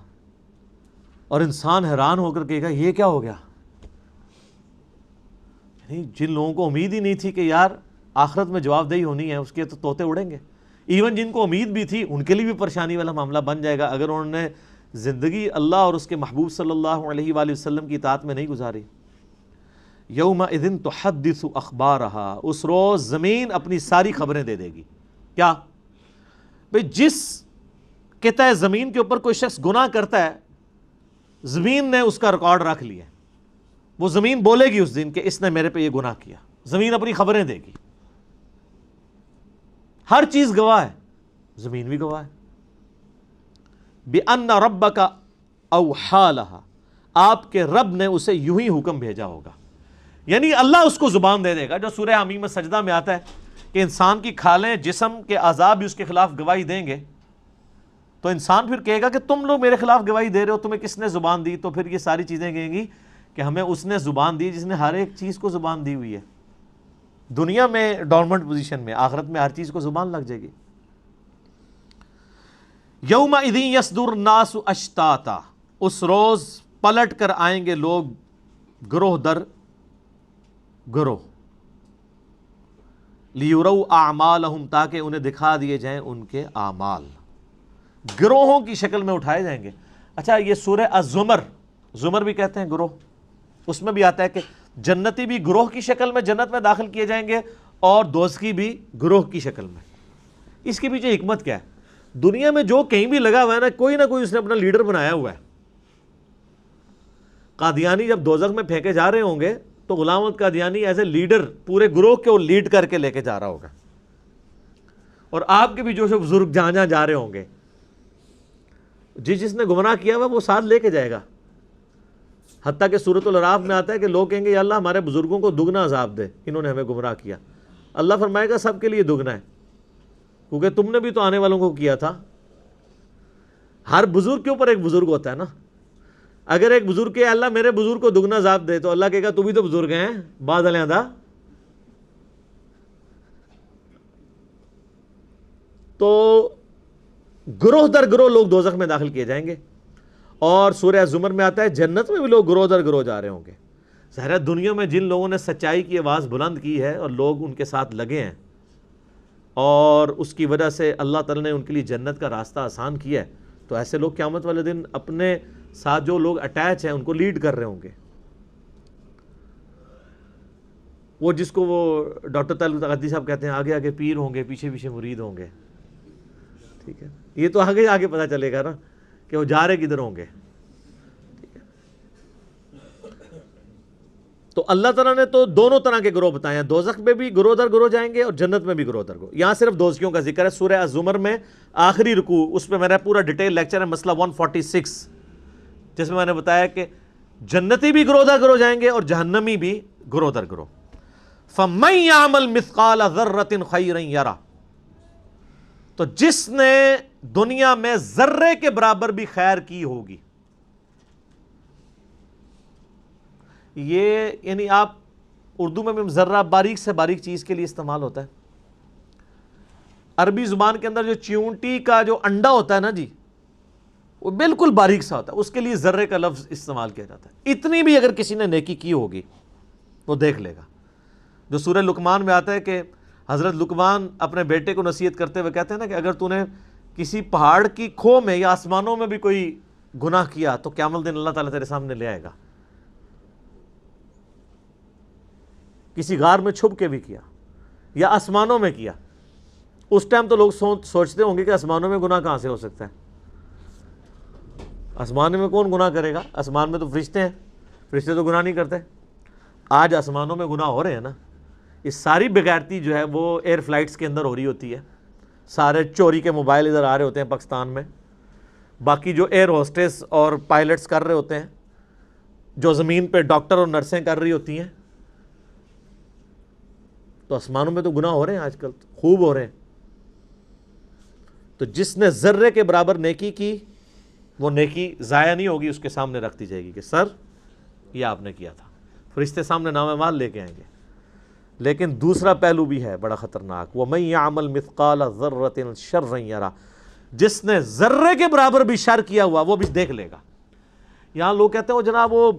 اور انسان حیران ہو کر کہے گا یہ کیا ہو گیا؟ یعنی جن لوگوں کو امید ہی نہیں تھی کہ یار آخرت میں جواب دہی ہونی ہے، اس کے تو طوطے اڑیں گے، ایون جن کو امید بھی تھی ان کے لیے بھی پریشانی والا معاملہ بن جائے گا اگر انہوں نے زندگی اللہ اور اس کے محبوب صلی اللہ علیہ وآلہ وسلم کی اطاعت میں نہیں گزاری۔ یومئذ تحدث اخبارها، اس روز زمین اپنی ساری خبریں دے دے گی۔ کیا بھئی، جس قطع زمین کے اوپر کوئی شخص گناہ کرتا ہے، زمین نے اس کا ریکارڈ رکھ لیا، وہ زمین بولے گی اس دن کہ اس نے میرے پہ یہ گناہ کیا، زمین اپنی خبریں دے گی، ہر چیز گواہ ہے، زمین بھی گواہ ہے۔ بِأَنَّ رَبَّكَ أَوْحَىٰ لَهَا، آپ کے رب نے اسے یوں ہی حکم بھیجا ہوگا، یعنی اللہ اس کو زبان دے دے گا، جو سورہ حمیم سجدہ میں آتا ہے کہ انسان کی کھالیں، جسم کے اعضاء بھی اس کے خلاف گواہی دیں گے، تو انسان پھر کہے گا کہ تم لوگ میرے خلاف گواہی دے رہے ہو، تمہیں کس نے زبان دی؟ تو پھر یہ ساری چیزیں کہیں گی کہ ہمیں اس نے زبان دی جس نے ہر ایک چیز کو زبان دی ہوئی ہے۔ دنیا میں ڈورمنٹ پوزیشن میں، آخرت میں ہر چیز کو زبان لگ جائے گی۔ یومئذ یصدر الناس اشتاتا، اس روز پلٹ کر آئیں گے لوگ گروہ در گروہ، لیروا اعمالہم، تاکہ انہیں دکھا دیے جائیں ان کے اعمال، گروہوں کی شکل میں اٹھائے جائیں گے۔ اچھا، یہ سورہ الزمر، زمر بھی کہتے ہیں گروہ، اس میں بھی آتا ہے کہ جنتی بھی گروہ کی شکل میں جنت میں داخل کیے جائیں گے اور دوزخی بھی گروہ کی شکل میں۔ اس کے پیچھے حکمت کیا ہے؟ دنیا میں جو کہیں بھی لگا ہوا ہے نا کوئی اس نے اپنا لیڈر بنایا ہوا ہے۔ قادیانی جب دوزخ میں پھینکے جا رہے ہوں گے تو Ghulam Ahmad Qadiani as a leader پورے گروہ کو لیڈ کر کے لے کے جا رہا ہوگا، اور آپ کے بھی جو بزرگ جہاں جہاں جا رہے ہوں گے، جس نے گمراہ کیا ہوا وہ ساتھ لے کے جائے گا۔ حتیٰ کہ سورۃ الاعراف میں آتا ہے کہ لوگ کہیں گے یا اللہ ہمارے بزرگوں کو دگنا عذاب دے، انہوں نے ہمیں گمراہ کیا۔ اللہ فرمائے گا سب کے لیے دگنا ہے، کیونکہ تم نے بھی تو آنے والوں کو کیا تھا۔ ہر بزرگ کے اوپر ایک بزرگ ہوتا ہے نا۔ اگر ایک بزرگ کہ اللہ میرے بزرگ کو دگنا عذاب دے تو اللہ کہے گا تو بھی تو بزرگ ہیں بعد علیحدہ۔ تو گروہ در گروہ لوگ دوزخ میں داخل کیے جائیں گے، اور سورہ زمر میں آتا ہے جنت میں بھی لوگ گروہ در گروہ جا رہے ہوں گے۔ ظاہر ہے دنیا میں جن لوگوں نے سچائی کی آواز بلند کی ہے اور لوگ ان کے ساتھ لگے ہیں، اور اس کی وجہ سے اللہ تعالیٰ نے ان کے لیے جنت کا راستہ آسان کیا ہے، تو ایسے لوگ قیامت والے دن اپنے ساتھ جو لوگ اٹیچ ہیں ان کو لیڈ کر رہے ہوں گے۔ وہ جس کو وہ ڈاکٹر طلعت تقادی صاحب کہتے ہیں آگے آگے پیر ہوں گے پیچھے پیچھے مرید ہوں گے، ٹھیک ہے، یہ تو آگے آگے پتہ چلے گا نا کہ وہ جا رہے کدھر ہوں گے۔ تو اللہ تعالیٰ نے تو دونوں طرح کے گروہ بتائے ہیں، دوزخ میں بھی گروہ در گروہ جائیں گے اور جنت میں بھی گروہ در گروہ۔ یہاں صرف دوزخیوں کا ذکر ہے۔ سورہ الزمر میں آخری رکوع، اس پہ میرا پورا ڈیٹیل لیکچر ہے، مسئلہ 146، جس میں نے بتایا کہ جنتی بھی گروہ در گروہ جائیں گے اور جہنمی بھی گروہ در گروہ۔ فَمَن يَعْمَلْ مِثْقَالَ ذَرَّةٍ خَيْرًا يَرَهُ، تو جس نے دنیا میں ذرے کے برابر بھی خیر کی ہوگی، یہ یعنی آپ اردو میں بھی ذرہ باریک سے باریک چیز کے لیے استعمال ہوتا ہے۔ عربی زبان کے اندر جو چیونٹی کا جو انڈا ہوتا ہے نا جی، وہ بالکل باریک سا ہوتا ہے، اس کے لیے ذرے کا لفظ استعمال کیا جاتا ہے۔ اتنی بھی اگر کسی نے نیکی کی ہوگی وہ دیکھ لے گا۔ جو سورہ لقمان میں آتا ہے کہ حضرت لقمان اپنے بیٹے کو نصیحت کرتے ہوئے کہتے ہیں نا کہ اگر تو نے کسی پہاڑ کی کھو میں یا آسمانوں میں بھی کوئی گناہ کیا تو قیامت دن اللہ تعالیٰ تیرے سامنے لے آئے گا۔ کسی غار میں چھپ کے بھی کیا یا آسمانوں میں کیا، اس ٹائم تو لوگ سوچتے ہوں گے کہ آسمانوں میں گناہ کہاں سے ہو سکتا ہے، آسمان میں کون گناہ کرے گا، آسمان میں تو فرشتے ہیں، فرشتے تو گناہ نہیں کرتے۔ آج آسمانوں میں گناہ ہو رہے ہیں نا، یہ ساری بغیرتی جو ہے وہ ایئر فلائٹس کے اندر ہو رہی ہوتی ہے، سارے چوری کے موبائل ادھر آ رہے ہوتے ہیں پاکستان میں، باقی جو ایئر ہوسٹس اور پائلٹس کر رہے ہوتے ہیں، جو زمین پہ ڈاکٹر اور نرسیں کر رہی ہوتی ہیں، تو آسمانوں میں تو گناہ ہو رہے ہیں آج کل، خوب ہو رہے ہیں۔ تو جس نے ذرے کے برابر نیکی کی وہ نیکی ضائع نہیں ہوگی، اس کے سامنے رکھ دی جائے گی کہ سر یہ آپ نے کیا تھا، فرشتے سامنے نام اعمال لے کے آئیں گے۔ لیکن دوسرا پہلو بھی ہے بڑا خطرناک، وَمَن يَعْمَلْ مِثْقَالَ ذَرَّةٍ شَرًّا يَرَهُ، جس نے ذرے کے برابر بھی شر کیا ہوا وہ بھی دیکھ لے گا۔ یہاں لوگ کہتے ہیں وہ جناب وہ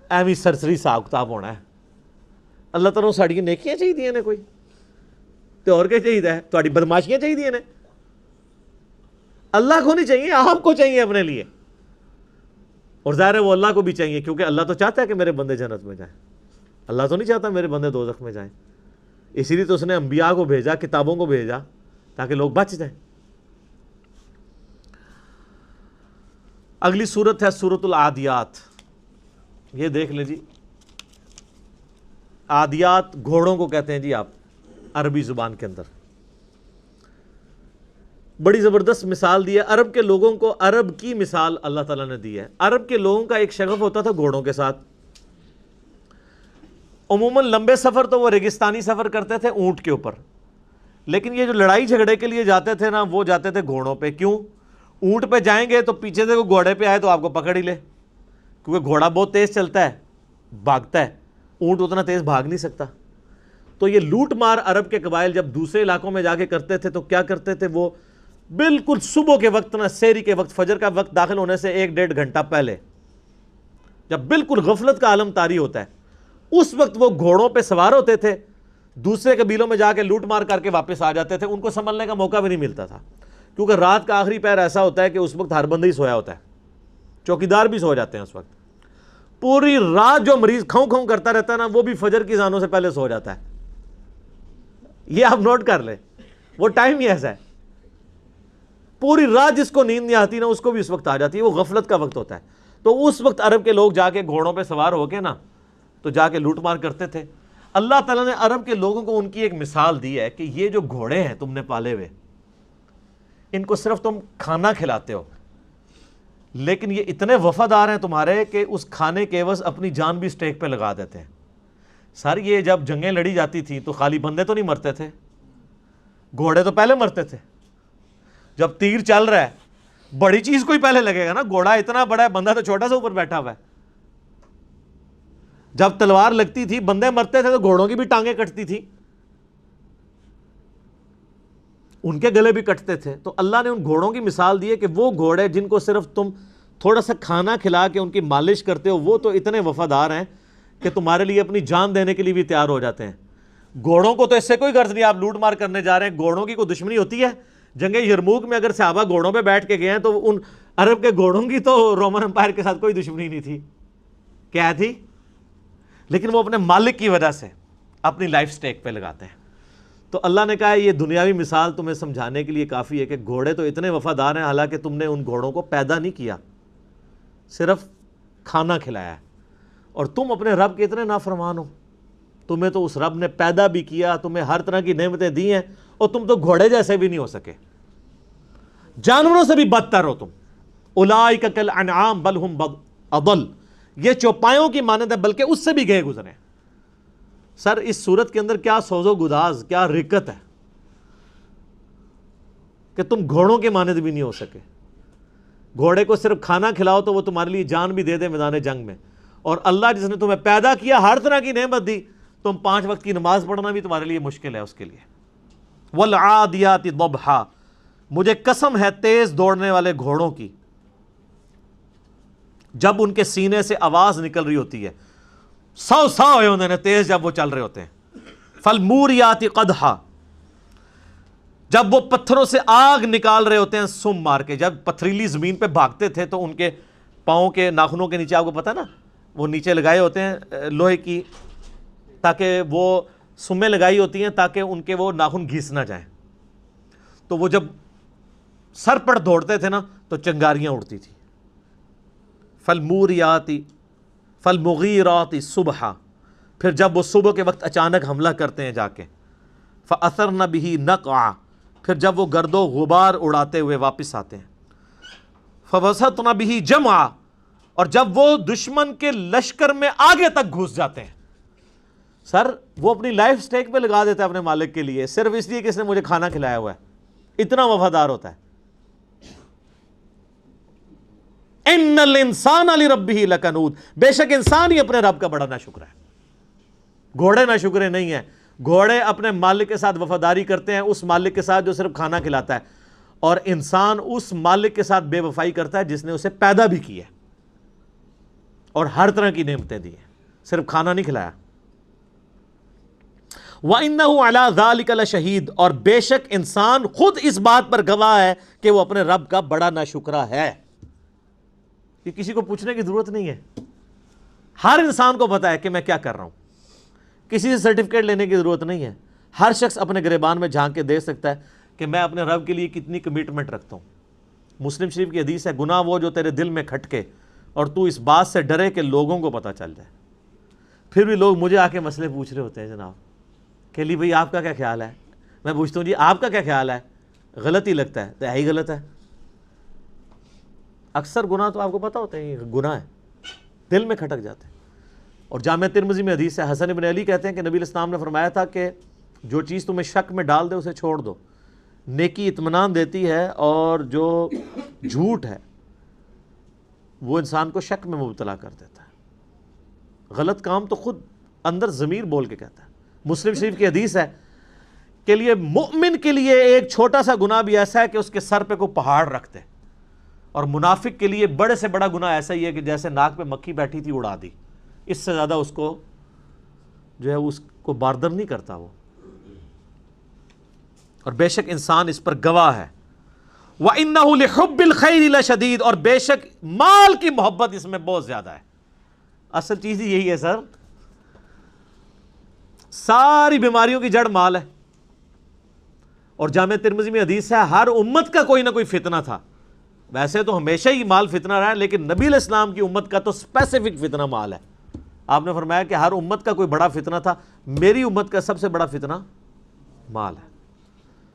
ایویں سرسری حساب کتاب ہونا ہے، اللہ تعالیٰ ساڑی نیکیاں چاہیے نے کوئی تو اور کیا چاہیے، تھوڑی بدماشیاں چاہیے نے، اللہ کو نہیں چاہیے، آپ کو چاہیے اپنے لیے، اور ظاہر ہے وہ اللہ کو بھی چاہیے، کیونکہ اللہ تو چاہتا ہے کہ میرے بندے جنت میں جائیں، اللہ تو نہیں چاہتا میرے بندے دوزخ میں جائیں، اسی لیے تو اس نے انبیاء کو بھیجا، کتابوں کو بھیجا تاکہ لوگ بچ جائیں۔ اگلی سورت ہے سورۃ العادیات، یہ دیکھ لیں جی، عادیات گھوڑوں کو کہتے ہیں جی آپ عربی زبان کے اندر۔ بڑی زبردست مثال دی ہے عرب کے لوگوں کو، عرب کی مثال اللہ تعالیٰ نے دی ہے۔ عرب کے لوگوں کا ایک شغف ہوتا تھا گھوڑوں کے ساتھ، عموماً لمبے سفر تو وہ ریگستانی سفر کرتے تھے اونٹ کے اوپر، لیکن یہ جو لڑائی جھگڑے کے لیے جاتے تھے نا وہ جاتے تھے گھوڑوں پہ۔ کیوں؟ اونٹ پہ جائیں گے تو پیچھے سے کوئی گھوڑے پہ آئے تو آپ کو پکڑ ہی لے، کیونکہ گھوڑا بہت تیز چلتا ہے، بھاگتا ہے، اونٹ اتنا تیز بھاگ نہیں سکتا۔ تو یہ لوٹ مار عرب کے قبائل جب دوسرے علاقوں میں جا کے کرتے تھے تو کیا کرتے تھے، وہ بالکل صبح کے وقت نا، سحری کے وقت، فجر کا وقت داخل ہونے سے 1-1.5 گھنٹہ پہلے، جب بالکل غفلت کا عالم طاری ہوتا ہے، اس وقت وہ گھوڑوں پہ سوار ہوتے تھے، دوسرے قبیلوں میں جا کے لوٹ مار کر کے واپس آ جاتے تھے۔ ان کو سنبھلنے کا موقع بھی نہیں ملتا تھا، کیونکہ رات کا آخری پہر ایسا ہوتا ہے کہ اس وقت ہر بندہ ہی سویا ہوتا ہے، چوکیدار بھی سو جاتے ہیں اس وقت۔ پوری رات جو مریض کھوں کھوں کرتا رہتا ہے نا، وہ بھی فجر کی اذانوں سے پہلے سو جاتا ہے. یہ آپ نوٹ کر لیں، وہ ٹائم ہی ایسا ہے. پوری رات جس کو نیند نہیں آتی نا، اس کو بھی اس وقت آ جاتی ہے. وہ غفلت کا وقت ہوتا ہے. تو اس وقت عرب کے لوگ جا کے گھوڑوں پہ سوار ہو کے نا تو جا کے لوٹ مار کرتے تھے. اللہ تعالیٰ نے عرب کے لوگوں کو ان کی ایک مثال دی ہے کہ یہ جو گھوڑے ہیں تم نے پالے ہوئے، ان کو صرف تم کھانا کھلاتے ہو، لیکن یہ اتنے وفادار ہیں تمہارے کہ اس کھانے کے عوض اپنی جان بھی اسٹیک پہ لگا دیتے ہیں. سر یہ جب جنگیں لڑی جاتی تھیں تو خالی بندے تو نہیں مرتے تھے، گھوڑے تو پہلے مرتے تھے. جب تیر چل رہا ہے بڑی چیز کوئی پہلے لگے گا نا، گھوڑا اتنا بڑا ہے، بندہ تو چھوٹا سا اوپر بیٹھا ہوا ہے. جب تلوار لگتی تھی بندے مرتے تھے تو گھوڑوں کی بھی ٹانگیں کٹتی تھی، ان کے گلے بھی کٹتے تھے. تو اللہ نے ان گھوڑوں کی مثال دی ہے کہ وہ گھوڑے جن کو صرف تم تھوڑا سا کھانا کھلا کے ان کی مالش کرتے ہو، وہ تو اتنے وفادار ہیں کہ تمہارے لیے اپنی جان دینے کے لیے بھی تیار ہو جاتے ہیں. گھوڑوں کو تو اس سے کوئی غرض نہیں، آپ لوٹ مار کرنے جا رہے ہیں، گھوڑوں کی کوئی دشمنی ہوتی ہے؟ جنگ یرموک میں اگر صحابہ گھوڑوں پہ بیٹھ کے گئے ہیں تو ان عرب کے گھوڑوں کی تو رومن امپائر کے ساتھ کوئی دشمنی نہیں تھی. کیا تھی؟ لیکن وہ اپنے مالک کی وجہ سے اپنی لائف سٹیک پہ لگاتے ہیں. تو اللہ نے کہا ہے یہ دنیاوی مثال تمہیں سمجھانے کے لیے کافی ہے کہ گھوڑے تو اتنے وفادار ہیں، حالانکہ تم نے ان گھوڑوں کو پیدا نہیں کیا، صرف کھانا کھلایا ہے. اور تم اپنے رب کے اتنے نافرمان ہو. تمہیں تو اس رب نے پیدا بھی کیا، تمہیں ہر طرح کی نعمتیں دی ہیں، اور تم تو گھوڑے جیسے بھی نہیں ہو سکے، جانوروں سے بھی بدتر ہو تم. اولئک کالانعام بل ہم اضل، یہ چوپایوں کی مانند ہے بلکہ اس سے بھی گئے گزرے. سر اس صورت کے اندر کیا سوز و گداز، کیا رکت ہے کہ تم گھوڑوں کے مانند بھی نہیں ہو سکے. گھوڑے کو صرف کھانا کھلاؤ تو وہ تمہارے لیے جان بھی دے دے میدان جنگ میں. اور اللہ جس نے تمہیں پیدا کیا، ہر طرح کی نعمت دی، تم 5 وقت کی نماز پڑھنا بھی تمہارے لیے مشکل ہے اس کے لیے. والعادیات ضبحا، مجھے قسم ہے تیز دوڑنے والے گھوڑوں کی، جب ان کے سینے سے آواز نکل رہی ہوتی ہے، سو ہوئے انہوں نے تیز جب وہ چل رہے ہوتے ہیں. فالموریات قدحا، جب وہ پتھروں سے آگ نکال رہے ہوتے ہیں سم مار کے. جب پتھریلی زمین پہ بھاگتے تھے تو ان کے پاؤں کے ناخنوں کے نیچے، آپ کو پتا نا وہ نیچے لگائے ہوتے ہیں لوہے کی، تاکہ وہ سمیں لگائی ہوتی ہیں تاکہ ان کے وہ ناخن گھس نہ جائیں. تو وہ جب سر پر دوڑتے تھے نا تو چنگاریاں اڑتی تھی. فالمغیرات صبحا، پھر جب وہ صبح کے وقت اچانک حملہ کرتے ہیں جا کے. فاثرن به نقعا، پھر جب وہ گرد و غبار اڑاتے ہوئے واپس آتے ہیں. فوسطن به جمعا، اور جب وہ دشمن کے لشکر میں آگے تک گھس جاتے ہیں. سر وہ اپنی لائف سٹیک پہ لگا دیتا ہے اپنے مالک کے لیے، صرف اس لیے کہ اس نے مجھے کھانا کھلایا ہوا ہے. اتنا وفادار ہوتا ہے. ان الانسان لربہ لکنود، بے شک انسان ہی اپنے رب کا بڑا ناشکر ہے. گھوڑے ناشکرے نہیں ہیں. گھوڑے اپنے مالک کے ساتھ وفاداری کرتے ہیں، اس مالک کے ساتھ جو صرف کھانا کھلاتا ہے. اور انسان اس مالک کے ساتھ بے وفائی کرتا ہے جس نے اسے پیدا بھی کیا اور ہر طرح کی نعمتیں دی ہیں، صرف کھانا نہیں کھلایا. وَإِنَّهُ عَلَى ذَلِكَ لَشَهِيدٌ، اور بے شک انسان خود اس بات پر گواہ ہے کہ وہ اپنے رب کا بڑا ناشکرا ہے. یہ کسی کو پوچھنے کی ضرورت نہیں ہے، ہر انسان کو پتا ہے کہ میں کیا کر رہا ہوں. کسی سے سرٹیفکیٹ لینے کی ضرورت نہیں ہے. ہر شخص اپنے گریبان میں جھانک کے دیکھ سکتا ہے کہ میں اپنے رب کے لیے کتنی کمٹمنٹ رکھتا ہوں. مسلم شریف کی حدیث ہے، گناہ وہ جو تیرے دل میں کھٹکے اور تو اس بات سے ڈرے کہ لوگوں کو پتہ چل جائے. پھر بھی لوگ مجھے آ کے مسئلے پوچھ رہے ہوتے ہیں، جناب کہ لی بھائی آپ کا کیا خیال ہے؟ میں پوچھتا ہوں جی آپ کا کیا خیال ہے؟ غلط ہی لگتا ہے تو ہی غلط ہے. اکثر گناہ تو آپ کو پتہ ہوتا ہے یہ گناہ ہے، دل میں کھٹک جاتے ہیں. اور جامع ترمذی میں حدیث ہے، حسن بن علی کہتے ہیں کہ نبی علیہ السلام نے فرمایا تھا کہ جو چیز تمہیں شک میں ڈال دے اسے چھوڑ دو. نیکی اطمینان دیتی ہے اور جو جھوٹ ہے وہ انسان کو شک میں مبتلا کر دیتا ہے. غلط کام تو خود اندر ضمیر بول کے کہتا ہے. مسلم شریف کی حدیث ہے کہ لیے مؤمن کے لیے ایک چھوٹا سا گناہ بھی ایسا ہے کہ اس کے سر پہ کوئی پہاڑ رکھتے، اور منافق کے لیے بڑے سے بڑا گناہ ایسا ہی ہے کہ جیسے ناک پہ مکھی بیٹھی تھی اڑا دی. اس سے زیادہ اس کو جو ہے اس کو باردر نہیں کرتا وہ. اور بے شک انسان اس پر گواہ ہے. وَإِنَّهُ لِحُبِّ الْخَيْرِ لَشَدِيدٌ، اور بے شک مال کی محبت اس میں بہت زیادہ ہے. اصل چیز ہی یہی ہے سر، ساری بیماریوں کی جڑ مال ہے. اور جامع ترمذی میں حدیث ہے ہر امت کا کوئی نہ کوئی فتنہ تھا. ویسے تو ہمیشہ ہی مال فتنہ رہا ہے، لیکن نبی علیہ السلام کی امت کا تو اسپیسیفک فتنہ مال ہے. آپ نے فرمایا کہ ہر امت کا کوئی بڑا فتنہ تھا، میری امت کا سب سے بڑا فتنہ مال ہے.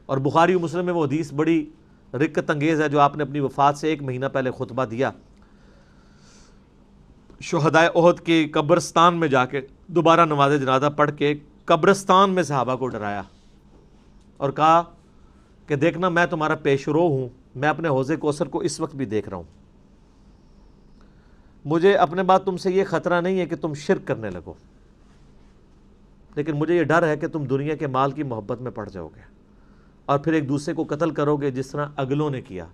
اور بخاری و مسلم میں وہ حدیث بڑی رقت انگیز ہے جو آپ نے اپنی وفات سے 1 مہینہ پہلے خطبہ دیا. شہدائے احد کے قبرستان میں جا کے دوبارہ نماز جنازہ پڑھ کے قبرستان میں صحابہ کو ڈرایا اور کہا کہ دیکھنا میں تمہارا پیش رو ہوں، میں اپنے حوض کوثر کو اس وقت بھی دیکھ رہا ہوں. مجھے اپنے بعد تم سے یہ خطرہ نہیں ہے کہ تم شرک کرنے لگو، لیکن مجھے یہ ڈر ہے کہ تم دنیا کے مال کی محبت میں پڑ جاؤ گے اور پھر ایک دوسرے کو قتل کرو گے جس طرح اگلوں نے کیا،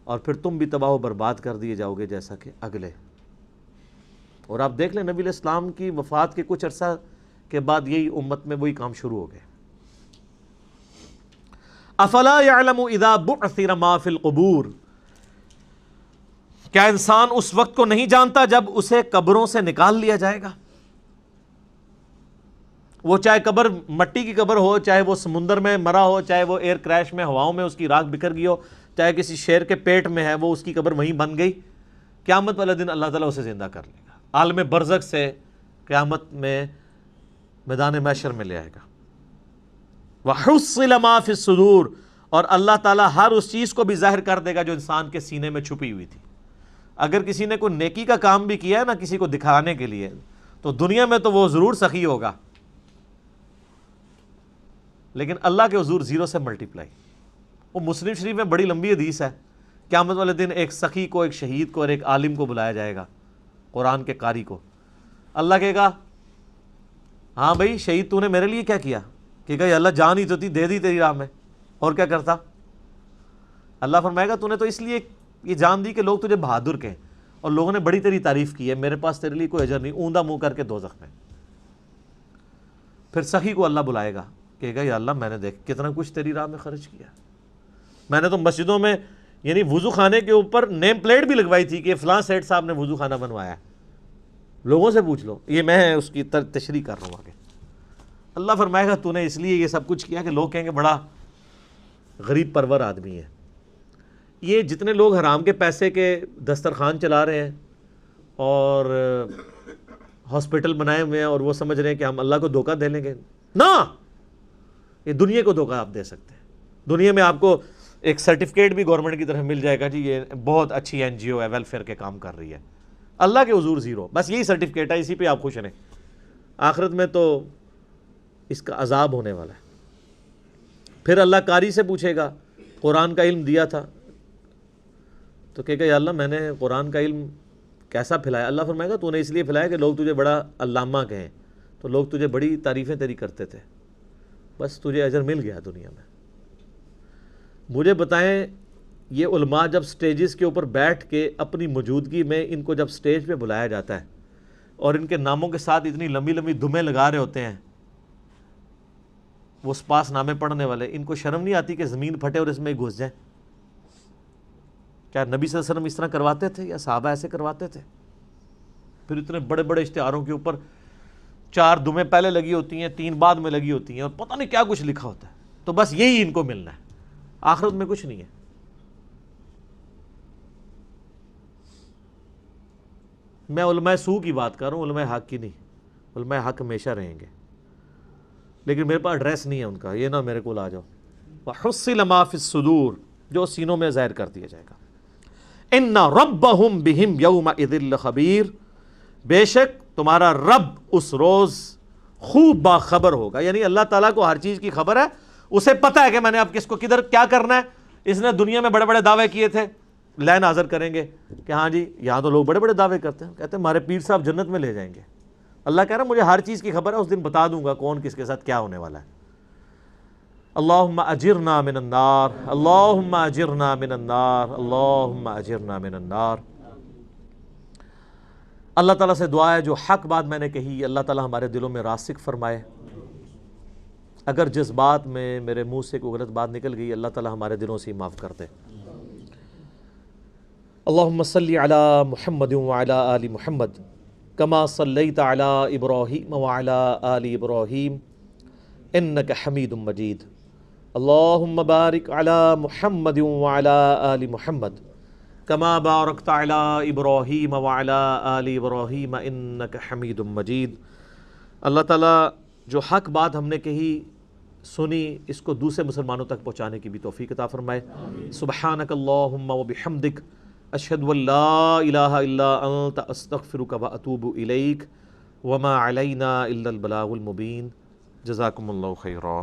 اور پھر تم بھی تباہ و برباد کر دیے جاؤ گے جیسا کہ اگلے. اور آپ دیکھ لیں نبی علیہ السلام کی وفات کے کچھ عرصہ کے بعد یہی امت میں وہی کام شروع ہو گئے. افلا يعلم اذا بعثر ما في القبور، کیا انسان اس وقت کو نہیں جانتا جب اسے قبروں سے نکال لیا جائے گا؟ وہ چاہے قبر مٹی کی قبر ہو، چاہے وہ سمندر میں مرا ہو، چاہے وہ ایئر کریش میں ہواؤں میں اس کی راکھ بکھر گئی ہو، چاہے کسی شیر کے پیٹ میں ہے وہ اس کی قبر وہیں بن گئی، قیامت والے دن اللہ تعالیٰ اسے زندہ کر لے گا، عالم برزخ سے قیامت میں میدان محشر میں لے آئے گا. وَحُصِّلَ مَا فِي الصُّدُورِ، اور اللہ تعالیٰ ہر اس چیز کو بھی ظاہر کر دے گا جو انسان کے سینے میں چھپی ہوئی تھی. اگر کسی نے کوئی نیکی کا کام بھی کیا ہے نا کسی کو دکھانے کے لیے، تو دنیا میں تو وہ ضرور سخی ہوگا، لیکن اللہ کے حضور 0 سے ملٹیپلائی. وہ مسلم شریف میں بڑی لمبی حدیث ہے، قیامت والے دن ایک سخی کو، ایک شہید کو اور ایک عالم کو بلایا جائے گا، قرآن کے قاری کو. اللہ کہے گا ہاں بھائی شہید تو نے میرے لیے کیا کیا؟ کہ یا اللہ جان ہی تو تھی، دے دی تیری راہ میں، اور کیا کرتا؟ اللہ فرمائے گا تو نے تو اس لیے یہ جان دی کہ لوگ تجھے بہادر کہیں، اور لوگوں نے بڑی تیری تعریف کی ہے، میرے پاس تیرے لیے کوئی اجر نہیں، اوندا منہ کر کے دوزخ میں. پھر سخی کو اللہ بلائے گا، کہے گا یا اللہ میں نے دیکھ کتنا کچھ تیری راہ میں خرچ کیا، میں نے تو مسجدوں میں یعنی وضو خانے کے اوپر نیم پلیٹ بھی لگوائی تھی کہ فلاں سیٹ صاحب نے وضو خانہ بنوایا ہے، لوگوں سے پوچھ لو، یہ میں اس کی تشریح کر رہا ہوں آگے. اللہ فرمائے گا تو نے اس لیے یہ سب کچھ کیا کہ لوگ کہیں گے بڑا غریب پرور آدمی ہے. یہ جتنے لوگ حرام کے پیسے کے دسترخوان چلا رہے ہیں اور ہاسپٹل بنائے ہوئے ہیں اور وہ سمجھ رہے ہیں کہ ہم اللہ کو دھوکہ دے لیں گے، نہ، یہ دنیا کو دھوکہ آپ دے سکتے ہیں. دنیا میں آپ کو ایک سرٹیفکیٹ بھی گورنمنٹ کی طرف مل جائے گا، جی یہ بہت اچھی NGO ہے، ویلفیئر کے کام کر رہی ہے. اللہ کے حضور 0، بس یہی سرٹیفکیٹ ہے، اسی پہ آپ خوش رہیں. آخرت میں تو اس کا عذاب ہونے والا ہے. پھر اللہ قاری سے پوچھے گا قرآن کا علم دیا تھا، تو کہے گا یا اللہ میں نے قرآن کا علم کیسا پھیلایا؟ اللہ فرمائے گا تو نے اس لیے پھیلایا کہ لوگ تجھے بڑا علامہ کہیں، تو لوگ تجھے بڑی تعریفیں تیری کرتے تھے، بس تجھے اجر مل گیا دنیا میں. مجھے بتائیں یہ علماء جب سٹیجز کے اوپر بیٹھ کے اپنی موجودگی میں ان کو جب سٹیج پہ بلایا جاتا ہے اور ان کے ناموں کے ساتھ اتنی لمبی لمبی دمیں لگا رہے ہوتے ہیں وہ سپاس نامے پڑھنے والے، ان کو شرم نہیں آتی کہ زمین پھٹے اور اس میں گھس جائیں؟ کیا نبی صلی اللہ علیہ وسلم اس طرح کرواتے تھے یا صحابہ ایسے کرواتے تھے؟ پھر اتنے بڑے بڑے اشتہاروں کے اوپر 4 دمیں پہلے لگی ہوتی ہیں، 3 بعد میں لگی ہوتی ہیں، اور پتہ نہیں کیا کچھ لکھا ہوتا ہے. تو بس یہی ان کو ملنا ہے، آخرت میں کچھ نہیں ہے. میں علماء سو کی بات کر رہا ہوں، علماء حق کی نہیں. علماء حق ہمیشہ رہیں گے، لیکن میرے پاس ایڈریس نہیں ہے ان کا، یہ نہ میرے کو آ جاؤ. وَحُصِّلَ مَا فِي الصُّدُورِ، جو سینوں میں ظاہر کر دیا جائے گا. إِنَّ رَبَّهُمْ بِهِمْ يَوْمَئِذٍ لَخَبِيرٌ، بے شک تمہارا رب اس روز خوب باخبر ہوگا. یعنی اللہ تعالیٰ کو ہر چیز کی خبر ہے، اسے پتہ ہے کہ میں نے اب کس کو کدھر کیا کرنا ہے. اس نے دنیا میں بڑے بڑے دعوے کیے تھے، لین حاضر کریں گے کہ ہاں جی یہاں تو لوگ بڑے بڑے دعوے کرتے ہیں، کہتے ہیں ہمارے پیر صاحب جنت میں لے جائیں گے. اللہ کہہ رہا ہے مجھے ہر چیز کی خبر ہے، اس دن بتا دوں گا کون کس کے ساتھ کیا ہونے والا ہے. اللہم اجرنا من النار، اللہم اجرنا من النار، اللہم اجرنا من النار. اللہ تعالیٰ سے دعا ہے جو حق بات میں نے کہی اللہ تعالیٰ ہمارے دلوں میں راسخ فرمائے. اگر جس بات میں میرے منہ سے کوئی غلط بات نکل گئی اللہ تعالیٰ ہمارے دلوں سے معاف کر دے. اللہم صلی علی محمد وعلی آل محمد کما صلیت علی ابراہیم وعلی آل ابراہیم انک حمید مجید۔ اللہم بارک علی محمد وعلی آل محمد کما بارکت علی ابراہیم وعلی آل ابراہیم انک حمید مجید۔ اللہ تعالیٰ جو حق بات ہم نے کہی سنی اس کو دوسرے مسلمانوں تک پہنچانے کی بھی توفیق عطا فرمائے۔ سبحانک اللہم وبحمدک اشہد ان لا الہ الا انت استغفرک واتوب الیک وما علینا الا البلاغ المبین۔ جزاکم اللہ خیرا۔